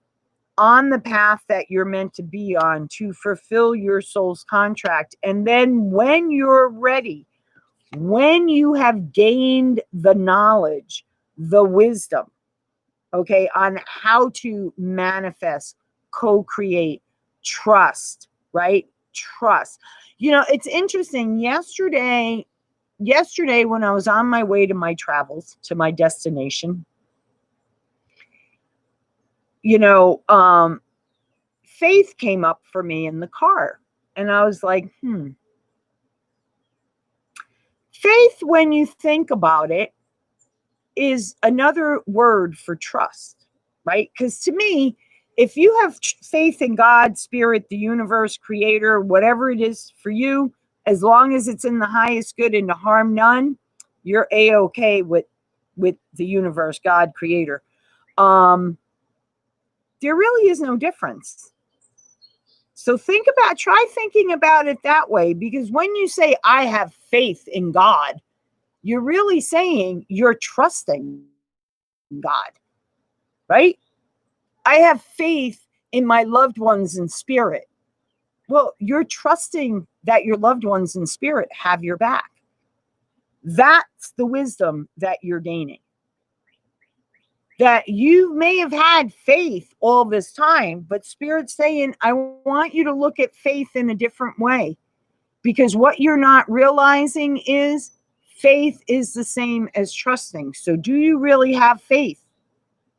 on the path that you're meant to be on to fulfill your soul's contract. And then when you're ready, when you have gained the knowledge, the wisdom, okay, on how to manifest, co-create, trust, right? Trust. You know, it's interesting. Yesterday when I was on my way to my travels, to my destination, you know, faith came up for me in the car. And I was like, faith, when you think about it, is another word for trust, right? Because to me, if you have faith in God, Spirit, the universe, creator, whatever it is for you, as long as it's in the highest good and to harm none, you're A-okay with the universe, God, creator. There really is no difference. So try thinking about it that way, because when you say, I have faith in God, you're really saying you're trusting God, right? I have faith in my loved ones in Spirit. Well, you're trusting that your loved ones in Spirit have your back. That's the wisdom that you're gaining. That you may have had faith all this time, but Spirit's saying, I want you to look at faith in a different way. Because what you're not realizing is faith is the same as trusting. So do you really have faith?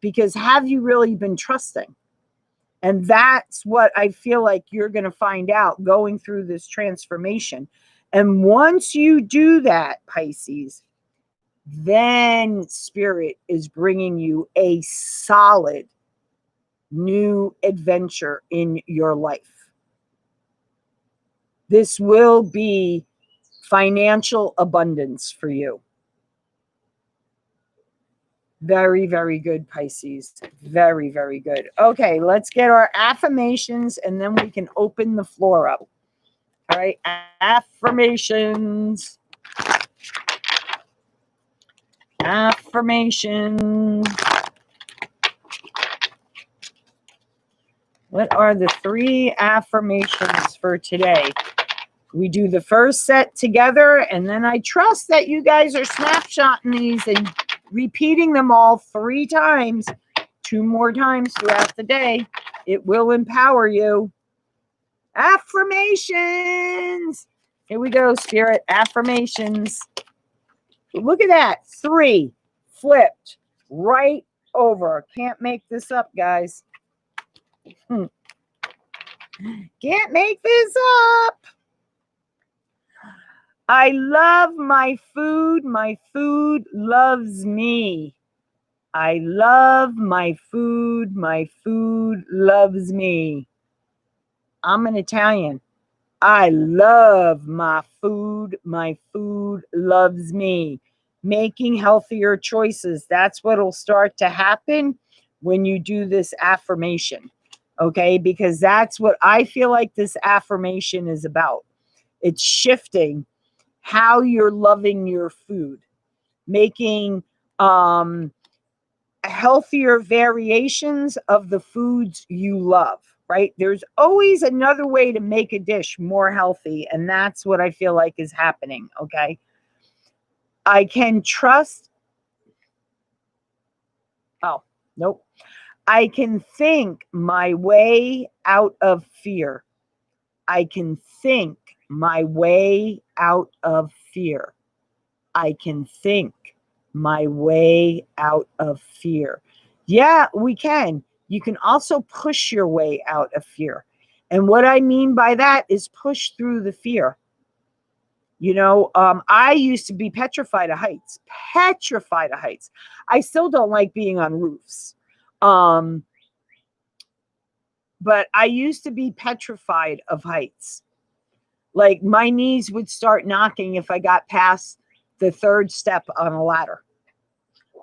Because have you really been trusting? And that's what I feel like you're going to find out going through this transformation. And once you do that, Pisces, then Spirit is bringing you a solid new adventure in your life. This will be financial abundance for you. Very, very good, Pisces. Very, very good. Okay, let's get our affirmations and then we can open the floor up. All right, affirmations. Affirmations. What are the 3 affirmations for today? We do the first set together, and then I trust that you guys are snapshotting these and repeating them all 3 times, 2 more times throughout the day. It will empower you. Affirmations. Here we go, Spirit. Affirmations. Look at that. 3 flipped right over. Can't make this up, guys. Can't make this up. I love my food. My food loves me. I love my food. My food loves me. I'm an Italian. I love my food. My food loves me. Making healthier choices. That's what will start to happen when you do this affirmation. Okay? Because that's what I feel like this affirmation is about. It's shifting how you're loving your food, making healthier variations of the foods you love, right? There's always another way to make a dish more healthy, and that's what I feel like is happening, okay? I can trust. Oh, nope. I can think my way out of fear. I can think my way out of fear. I can think my way out of fear. Yeah, we can. You can also push your way out of fear. And what I mean by that is push through the fear. You know, I used to be petrified of heights. Petrified of heights. I still don't like being on roofs. But I used to be petrified of heights. Like my knees would start knocking if I got past the 3rd step on a ladder.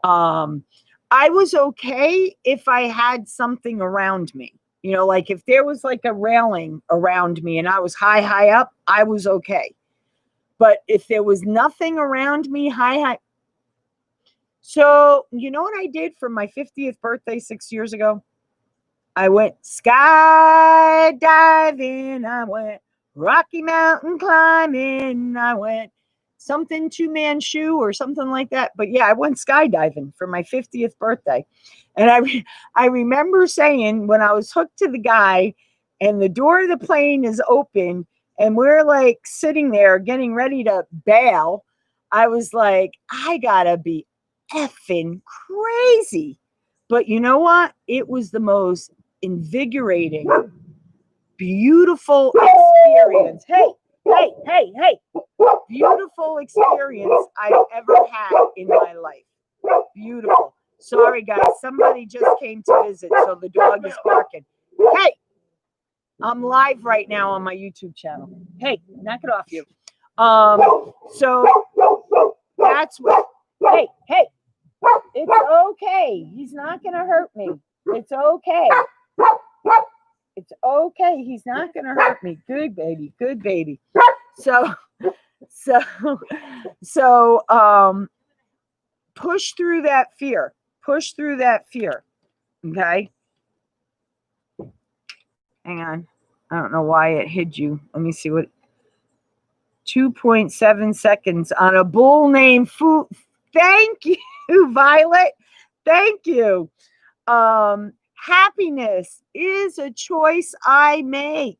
I was okay if I had something around me. You know, like if there was like a railing around me and I was high up, I was okay. But if there was nothing around me, high. So, you know what I did for my 50th birthday 6 years ago? I went skydiving. I went Rocky Mountain climbing. I went something 2-man shoe or something like that. But yeah, I went skydiving for my 50th birthday. And I remember saying when I was hooked to the guy and the door of the plane is open and we're like sitting there getting ready to bail, I was like, I gotta be effing crazy. But you know what? It was the most invigorating, beautiful experience. Hey. Beautiful experience I've ever had in my life. Beautiful. Sorry, guys. Somebody just came to visit, so the dog is barking. Hey, I'm live right now on my YouTube channel. Hey, knock it off, you. So that's what. Hey. It's okay. He's not going to hurt me. It's okay. It's okay. He's not going to hurt me. Good baby. Good baby. So, push through that fear. Push through that fear. Okay. Hang on. I don't know why it hid you. Let me see what. 2.7 seconds on a bull named Fu. Thank you, Violet. Thank you. Happiness is a choice I make.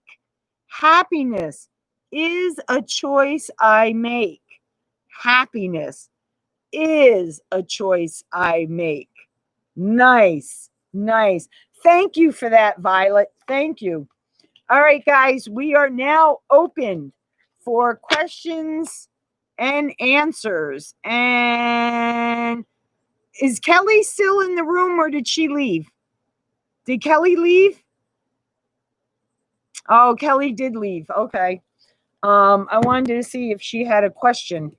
Happiness is a choice I make. Happiness is a choice I make. Nice. Thank you for that, Violet. Thank you. All right, guys, we are now open for questions and answers. And is Kelly still in the room, or did she leave? Did Kelly leave? Oh, Kelly did leave. Okay. I wanted to see if she had a question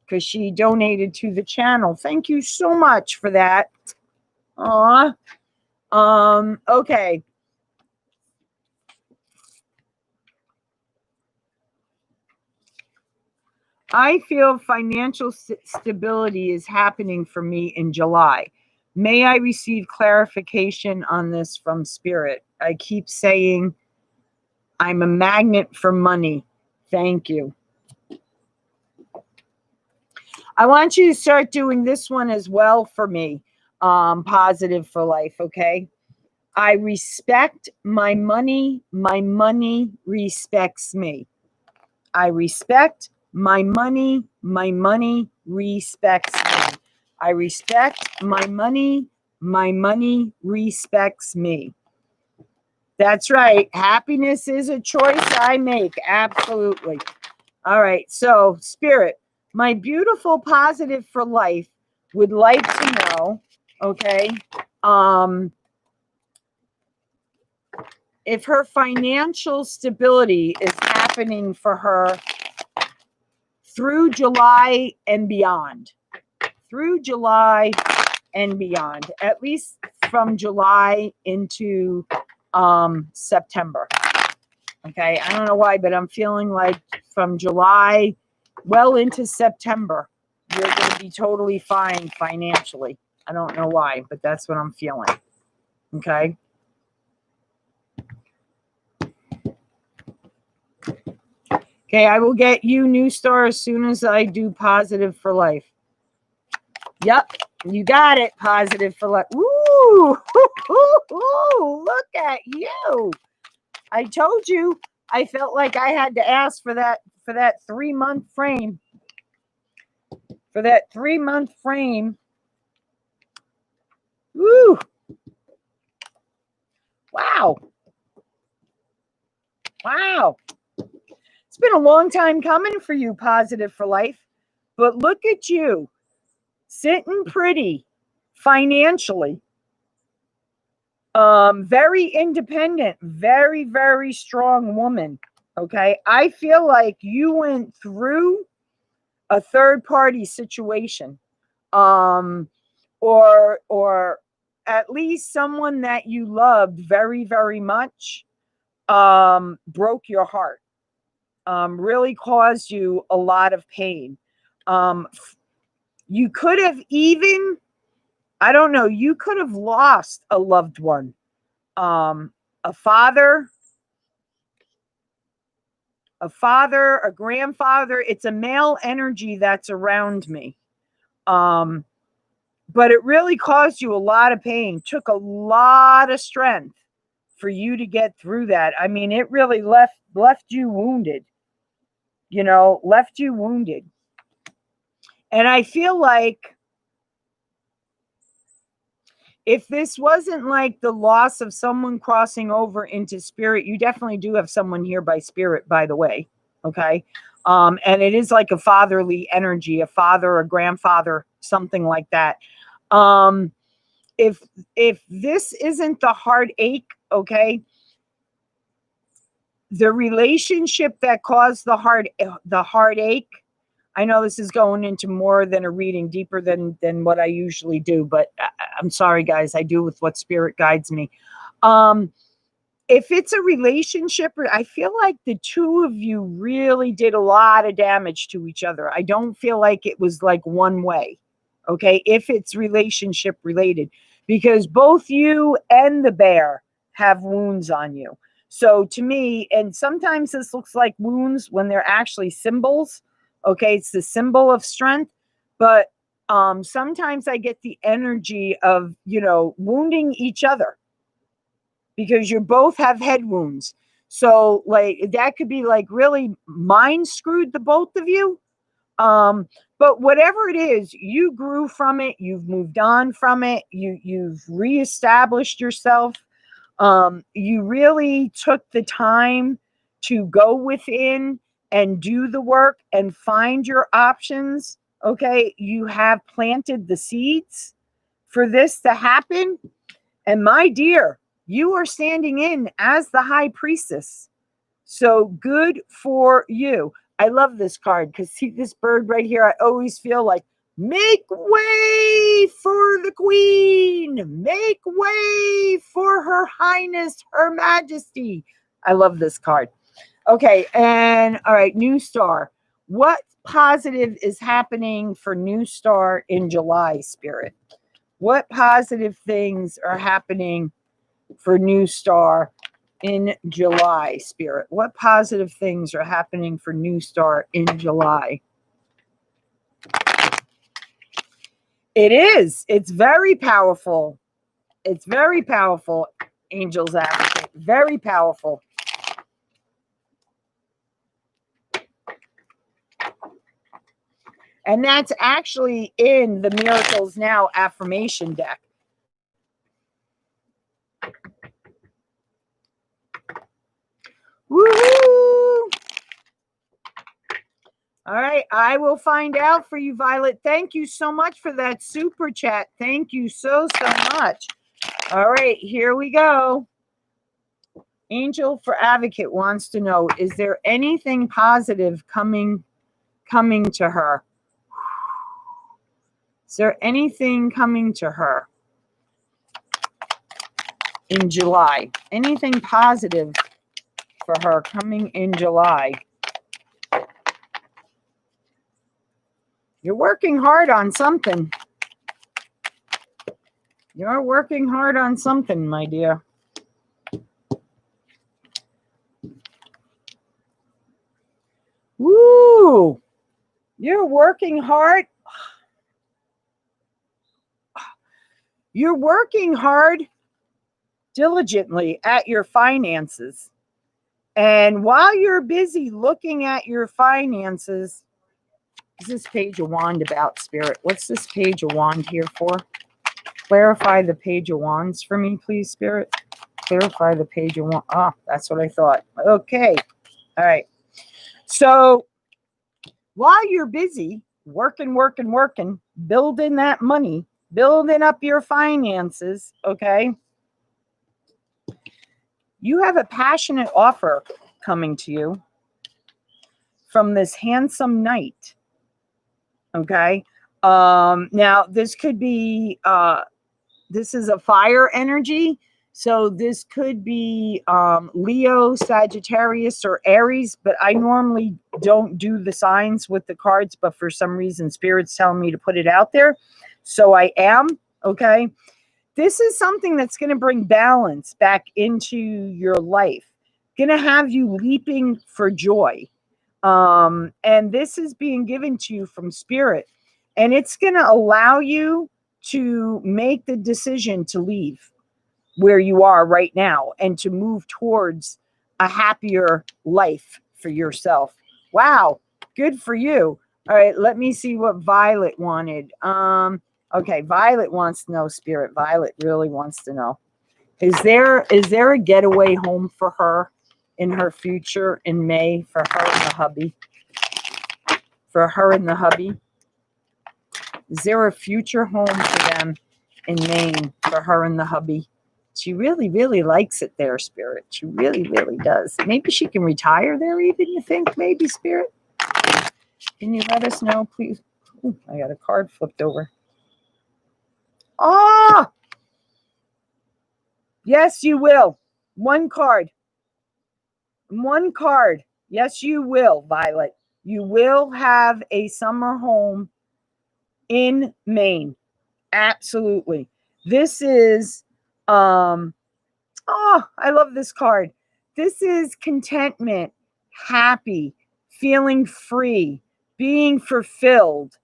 because she donated to the channel. Thank you so much for that. Aw. Okay. I feel financial stability is happening for me in July. May I receive clarification on this from Spirit? I keep saying I'm a magnet for money. Thank you. I want you to start doing this one as well for me. Positive for life, okay? I respect my money. My money respects me. I respect my money. My money respects me. I respect my money. My money respects me. That's right. Happiness is a choice I make. Absolutely. All right. So, Spirit, my beautiful positive for life would like to know, okay, if her financial stability is happening for her through July and beyond. Through July and beyond. At least from July into September. Okay, I don't know why, but I'm feeling like from July well into September, you're going to be totally fine financially. I don't know why, but that's what I'm feeling. Okay. Okay, I will get you new star as soon as I do positive for life. Yep, you got it. Positive for life. Ooh, look at you. I told you I felt like I had to ask for that 3-month frame. For that 3-month frame. Woo. Wow. Wow. It's been a long time coming for you, positive for life. But look at you. Sitting pretty financially. Very independent, very, very strong woman. Okay. I feel like you went through a third party situation. Or at least someone that you loved very, very much broke your heart. Really caused you a lot of pain. You could have even, I don't know, you could have lost a loved one. A father, a grandfather. It's a male energy that's around me. But it really caused you a lot of pain, took a lot of strength for you to get through that. I mean, it really left you wounded, left you wounded. And I feel like if this wasn't like the loss of someone crossing over into spirit, you definitely do have someone here by spirit, by the way. Okay. And it is like a fatherly energy, a father, a grandfather, something like that. If this isn't the heartache, okay, the relationship that caused the heartache. I know this is going into more than a reading, deeper than what I usually do, but I'm sorry, guys. I do with what spirit guides me. If it's a relationship, I feel like the two of you really did a lot of damage to each other. I don't feel like it was like one way. Okay. If it's relationship related, because both you and the bear have wounds on you. So to me, and sometimes this looks like wounds when they're actually symbols. Okay. It's the symbol of strength, but sometimes I get the energy of, wounding each other because you both have head wounds. So like that could be like really mind screwed the both of you. But whatever it is, you grew from it. You've moved on from it. You've reestablished yourself. You really took the time to go within and do the work and find your options. Okay, you have planted the seeds for this to happen. And my dear, you are standing in as the high priestess. So good for you. I love this card because see this bird right here. I always feel like make way for the queen, make way for her highness, her majesty. I love this card. Okay, and all right, new star. What positive is happening for new star in July, Spirit? What positive things are happening for new star in July, Spirit? What positive things are happening for new star in July? It is. It's very powerful. It's very powerful, Angel's Advocate. Very powerful. And that's actually in the Miracles Now affirmation deck. Woohoo! All right, I will find out for you, Violet. Thank you so much for that super chat. Thank you so much. All right, here we go. Angel for Advocate wants to know, is there anything positive coming to her? Is there anything coming to her in July? Anything positive for her coming in July? You're working hard on something. You're working hard on something, my dear. Woo! You're working hard. You're working hard diligently at your finances. And while you're busy looking at your finances, what's this page of wand about, Spirit? What's this page of wand here for? Clarify the page of wands for me, please, Spirit. Clarify the page of wands. Ah, that's what I thought. Okay. All right. So while you're busy working, building that money, building up your finances, okay, you have a passionate offer coming to you from this handsome knight. Okay. Now this could be this is a fire energy. So this could be Leo, Sagittarius, or Aries, but I normally don't do the signs with the cards, but for some reason Spirit's telling me to put it out there. So I am, okay? This is something that's going to bring balance back into your life. Going to have you leaping for joy. And this is being given to you from Spirit. And it's going to allow you to make the decision to leave where you are right now and to move towards a happier life for yourself. Wow, good for you. All right, let me see what Violet wanted. Okay, Violet wants to know, Spirit. Violet really wants to know. Is there a getaway home for her in her future in May for her and the hubby? For her and the hubby? Is there a future home for them in Maine for her and the hubby? She really, really likes it there, Spirit. She really, really does. Maybe she can retire there even, you think? Maybe, Spirit? Can you let us know, please? Ooh, I got a card flipped over. Oh! Yes, you will. One card. One card. Yes, you will, Violet. You will have a summer home in Maine. Absolutely. This is oh, I love this card. This is contentment, happy, feeling free, being fulfilled,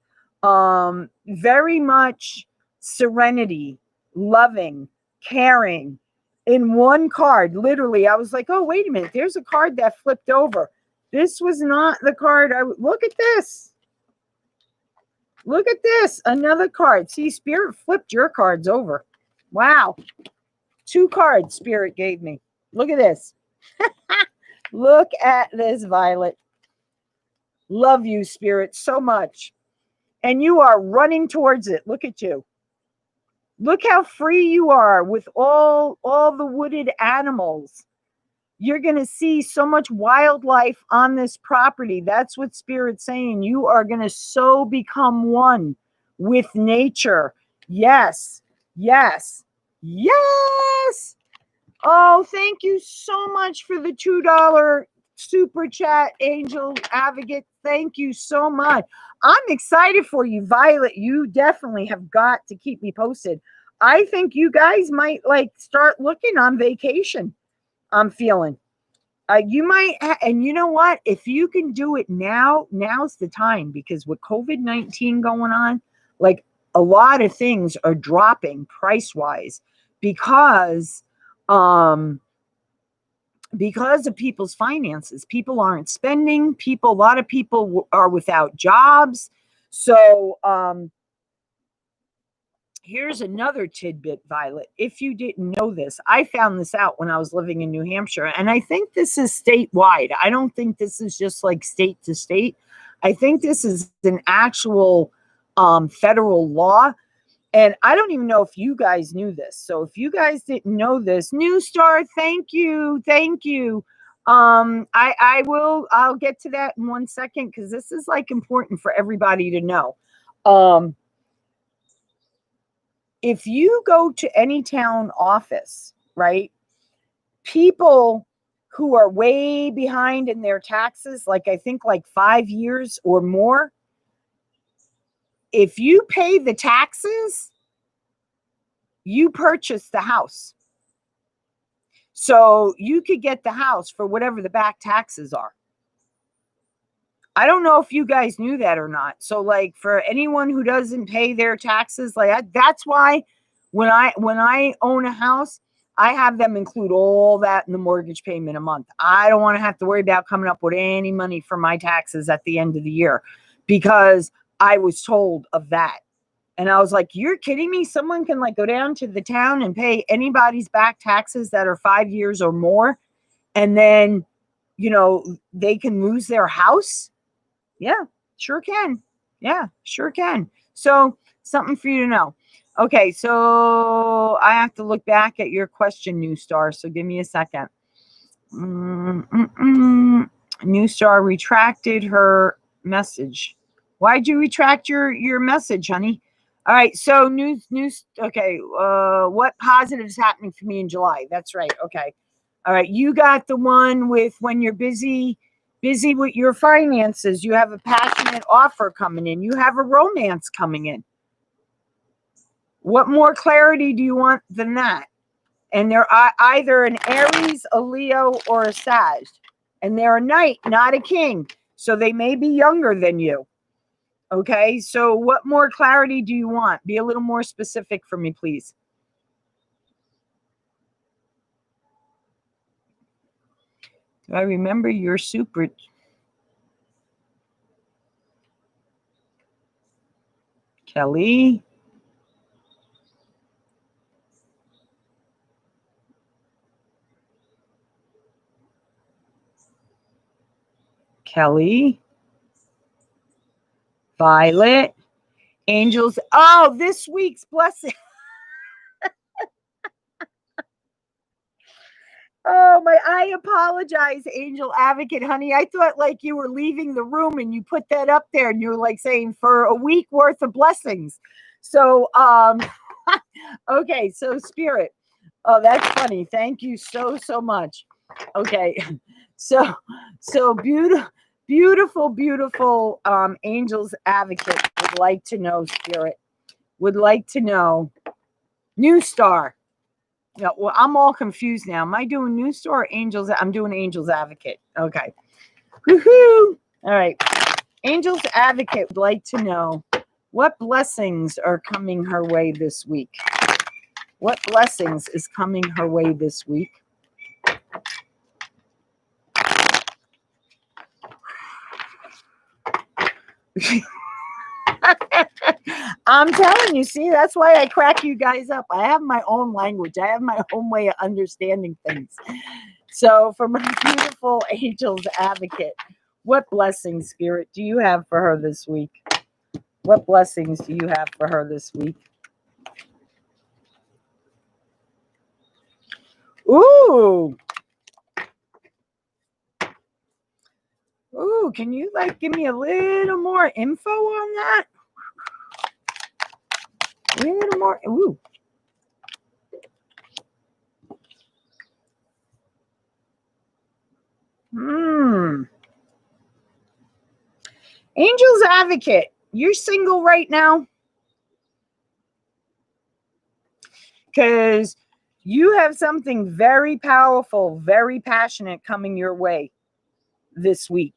very much serenity, loving, caring. In one card, literally, I was like, oh, wait a minute. There's a card that flipped over. This was not the card. Look at this. Look at this. Another card. See, Spirit flipped your cards over. Wow. 2 cards Spirit gave me. Look at this. Look at this, Violet. Love you, Spirit, so much. And you are running towards it. Look at you. Look how free you are with all the wooded animals. You're going to see so much wildlife on this property. That's what Spirit's saying. You are going to so become one with nature. Yes, yes, yes. Oh, thank you so much for the $2 super chat, Angel Advocate. Thank you so much. I'm excited for you, Violet. You definitely have got to keep me posted. I think you guys might like start looking on vacation. I'm feeling. You might, and you know what? If you can do it now, now's the time, because with COVID-19 going on, like a lot of things are dropping price-wise because of people's finances. People aren't spending. A lot of people are without jobs. So here's another tidbit, Violet. If you didn't know this, I found this out when I was living in New Hampshire, and I think this is statewide. I don't think this is just like state to state. I think this is an actual federal law. And I don't even know if you guys knew this. So if you guys didn't know this, New Star, thank you. Thank you. I'll get to that in 1 second, because this is like important for everybody to know. If you go to any town office, right, people who are way behind in their taxes, like I think like 5 years or more, if you pay the taxes, you purchase the house. So you could get the house for whatever the back taxes are. I don't know if you guys knew that or not. So like for anyone who doesn't pay their taxes, like that's why when I own a house, I have them include all that in the mortgage payment a month. I don't want to have to worry about coming up with any money for my taxes at the end of the year, because I was told of that. And I was like, you're kidding me? Someone can like go down to the town and pay anybody's back taxes that are 5 years or more, and then, you know, they can lose their house? Yeah, sure can. Yeah, sure can. So something for you to know. Okay, so I have to look back at your question, New Star. So give me a second. New Star retracted her message. Why'd you retract your message, honey? All right, so news. Okay, what positive is happening for me in July? That's right. Okay, all right. You got the one with when you're busy with your finances. You have a passionate offer coming in. You have a romance coming in. What more clarity do you want than that? And they're either an Aries, a Leo, or a Sag, and they're a knight, not a king. So they may be younger than you. Okay, so what more clarity do you want? Be a little more specific for me, please. Do I remember your super? Kelly? Kelly? Violet? Angels? Oh, this week's blessing. Oh my, I apologize, Angel Advocate, honey. I thought like you were leaving the room and you put that up there and you were like saying for a week worth of blessings. So okay, so Spirit. Oh, that's funny. Thank you so much. Okay. So beautiful Angels Advocate would like to know, Spirit. Would like to know. New Star. Yeah, well, I'm all confused now. Am I doing New Star or Angels? I'm doing Angels Advocate. Okay. Woohoo! All right. Angels Advocate would like to know what blessings are coming her way this week. What blessings is coming her way this week? I'm telling you, see, that's why I crack you guys up. I have my own language. I have my own way of understanding things. So for my beautiful angel's advocate, what blessings, Spirit, do you have for her this week? What blessings do you have for her this week? Ooh. Ooh, can you like give me a little more info on that? A little more. Ooh. Angel's advocate, you're single right now? Because you have something very powerful, very passionate coming your way this week.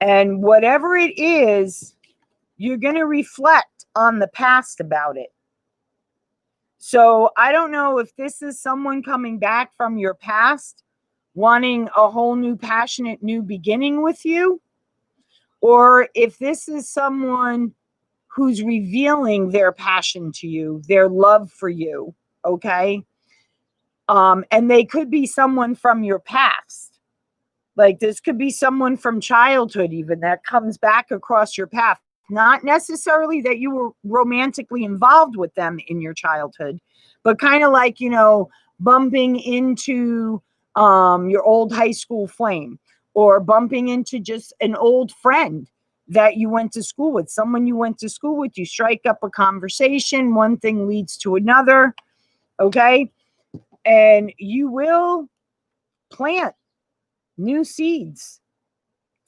And whatever it is, you're going to reflect on the past about it. So I don't know if this is someone coming back from your past, wanting a whole new passionate new beginning with you, or if this is someone who's revealing their passion to you, their love for you, okay? And they could be someone from your past. Like this could be someone from childhood even that comes back across your path. Not necessarily that you were romantically involved with them in your childhood, but kind of like, you know, bumping into your old high school flame, or bumping into just an old friend that you went to school with, someone you went to school with. You strike up a conversation, one thing leads to another, okay? And you will plant new seeds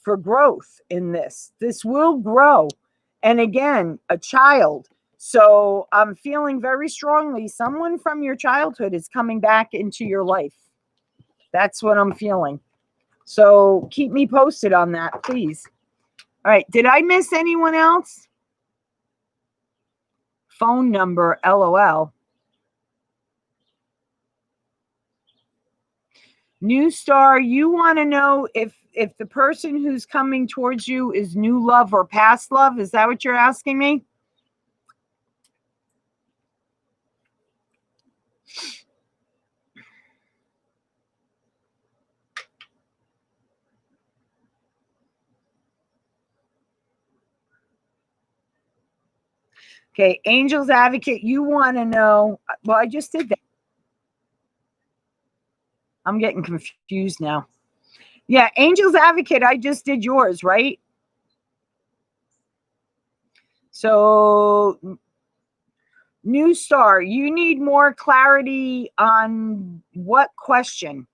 for growth in this. This will grow. And again, a child. So I'm feeling very strongly someone from your childhood is coming back into your life. That's what I'm feeling. So keep me posted on that, please. All right. Did I miss anyone else? Phone number, LOL. New star, you want to know if the person who's coming towards you is new love or past love? Is that what you're asking me? Okay, Angel's Advocate, you want to know. Well, I just did that. I'm getting confused now. Yeah, Angel's Advocate, I just did yours, right? So, new star, you need more clarity on what question?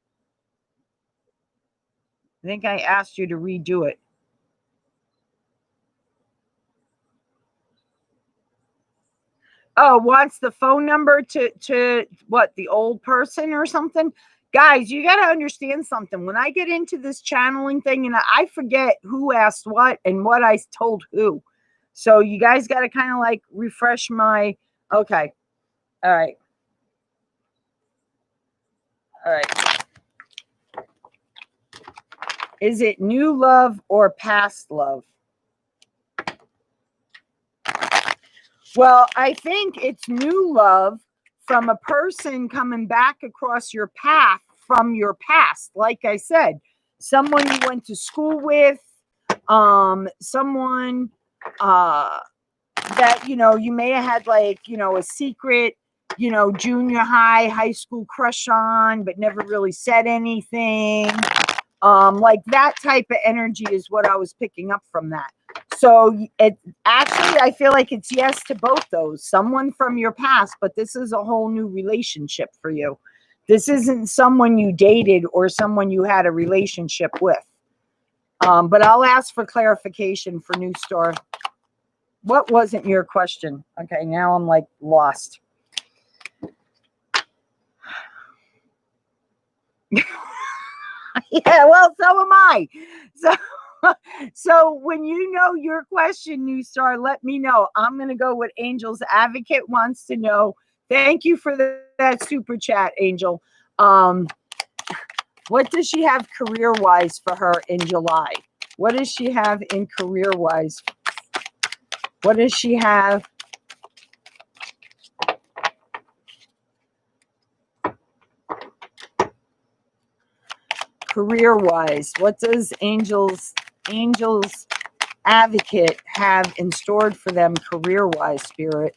I think I asked you to redo it. Oh, wants the phone number to what, the old person or something? Guys, you got to understand something. When I get into this channeling thing, and I forget who asked what and what I told who. So you guys got to kind of like refresh my, okay. All right. All right. Is it new love or past love? Well, I think it's new love from a person coming back across your path from your past. Like I said, someone you went to school with, someone that, you know, you may have had like, you know, a secret, you know, junior high, high school crush on, but never really said anything. Like that type of energy is what I was picking up from that. So it actually, I feel like it's yes to both those. Someone from your past, but this is a whole new relationship for you. This isn't someone you dated or someone you had a relationship with. But I'll ask for clarification for New Star. What wasn't your question? Okay, now I'm like lost. Yeah, well, so am I. So when you know your question, New Star, let me know. I'm going to go with Angel's Advocate wants to know. Thank you for that super chat, Angel. What does she have career-wise for her in July? What does she have in career-wise? What does she have? Career-wise, what does Angels Advocate have in store for them career-wise, Spirit?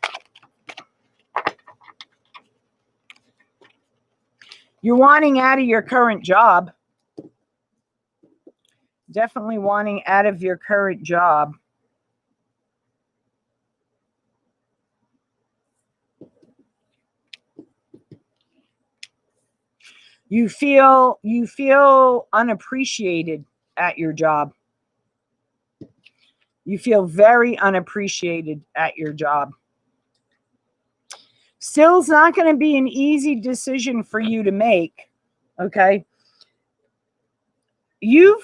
You're wanting out of your current job. Definitely wanting out of your current job. You feel unappreciated at your job. You feel very unappreciated at your job. Still, it's not going to be an easy decision for you to make. Okay. You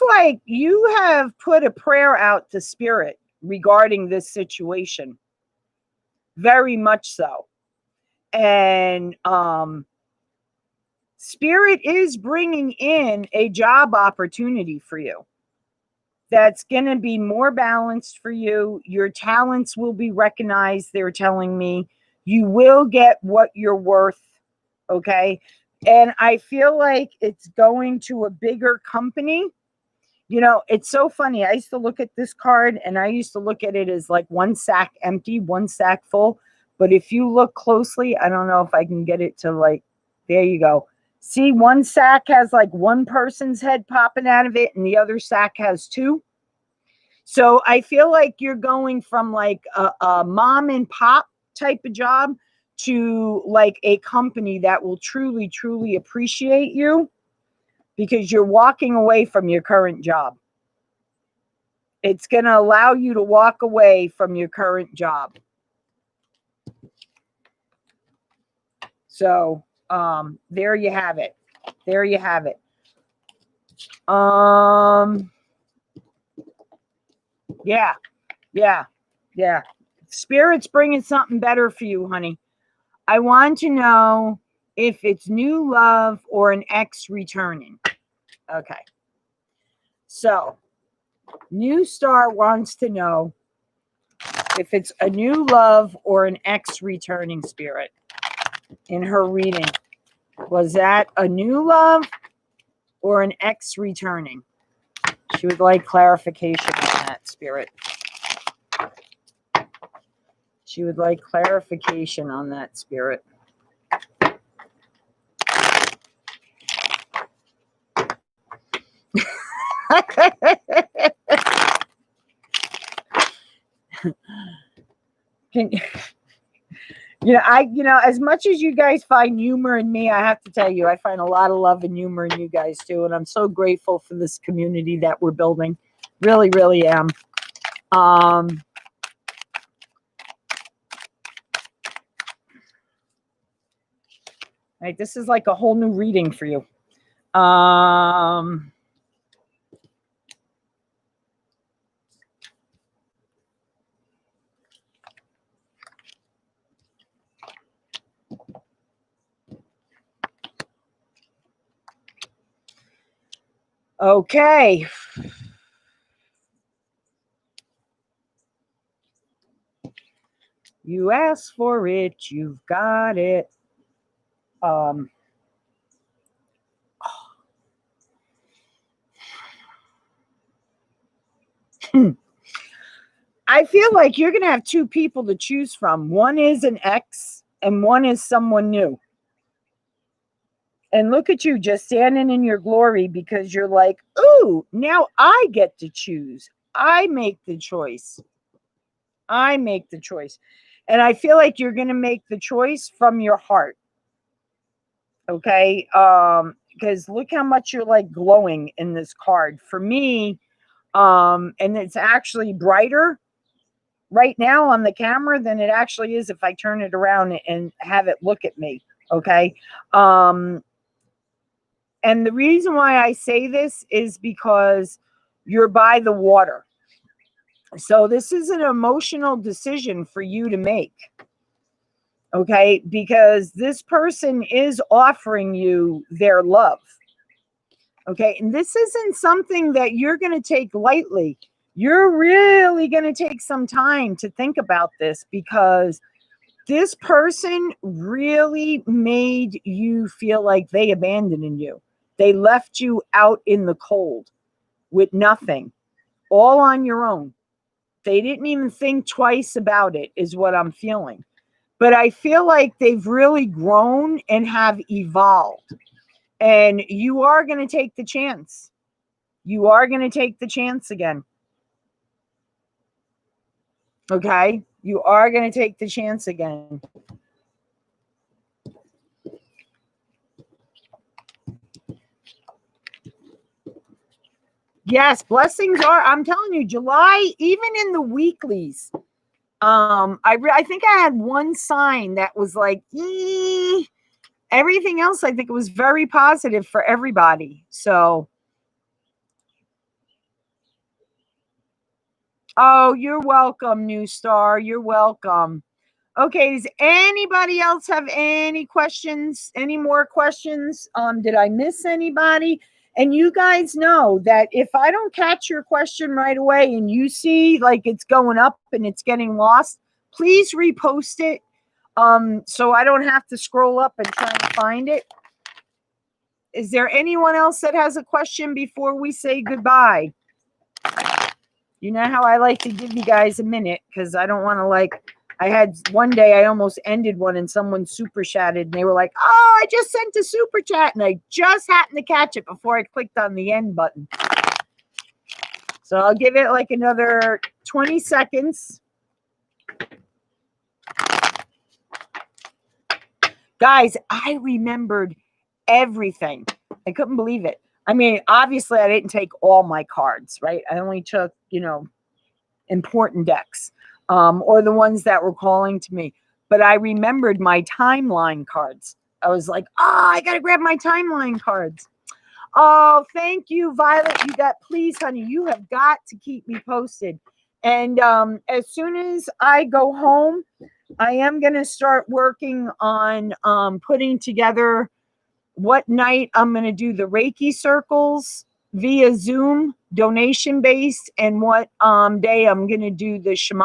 have put a prayer out to Spirit regarding this situation. Very much so. And Spirit is bringing in a job opportunity for you that's going to be more balanced for you. Your talents will be recognized, they're telling me. You will get what you're worth, okay? And I feel like it's going to a bigger company. You know, it's so funny. I used to look at this card and I used to look at it as like one sack empty, one sack full. But if you look closely, I don't know if I can get it to like, there you go. See, one sack has like one person's head popping out of it and the other sack has two. So I feel like you're going from like a mom and pop type of job to like a company that will truly, truly appreciate you because you're walking away from your current job. It's going to allow you to walk away from your current job. So there you have it. There you have it. Yeah. Spirit's bringing something better for you, honey. I want to know if it's new love or an ex returning. Okay. So, New Star wants to know if it's a new love or an ex returning, Spirit, in her reading. Was that a new love or an ex returning? She would like clarification on that, Spirit. She would like clarification on that, Spirit. As much as you guys find humor in me, I have to tell you, I find a lot of love and humor in you guys too. And I'm so grateful for this community that we're building. Really, really am. Right, this is like a whole new reading for you. Okay. You asked for it, you've got it. I feel like you're going to have two people to choose from. One is an ex and one is someone new. And look at you just standing in your glory because you're like, ooh, now I get to choose. I make the choice. I make the choice. And I feel like you're going to make the choice from your heart. Okay? Because look how much you're like glowing in this card. For me, and it's actually brighter right now on the camera than it actually is if I turn it around and have it look at me. Okay? And the reason why I say this is because you're by the water. So this is an emotional decision for you to make. Okay? Because this person is offering you their love. Okay? And this isn't something that you're going to take lightly. You're really going to take some time to think about this, because this person really made you feel like they abandoned you. They left you out in the cold with nothing, all on your own. They didn't even think twice about it, is what I'm feeling. But I feel like they've really grown and have evolved. And you are going to take the chance. You are going to take the chance again. Okay? You are going to take the chance again. Yes, blessings are, I'm telling you, July, even in the weeklies, I think I had one sign that was like, everything else, I think it was very positive for everybody. So, oh, you're welcome, new star. You're welcome. Okay, does anybody else have any questions? Any more questions? Did I miss anybody? And you guys know that if I don't catch your question right away and you see like it's going up and it's getting lost, please repost it, so I don't have to scroll up and try to find it. Is there anyone else that has a question before we say goodbye? You know how I like to give you guys a minute, because I don't want to I had one day I almost ended one and someone super chatted and they were like, oh, I just sent a super chat and I just happened to catch it before I clicked on the end button. So I'll give it like another 20 seconds. Guys, I remembered everything. I couldn't believe it. I mean, obviously I didn't take all my cards, right? I only took, important decks. Or the ones that were calling to me. But I remembered my timeline cards. I was like, I got to grab my timeline cards. Oh, thank you, Violet. Please, honey, you have got to keep me posted. And as soon as I go home, I am going to start working on putting together what night I'm going to do the Reiki circles via Zoom, donation based, and what day I'm going to do the shamanic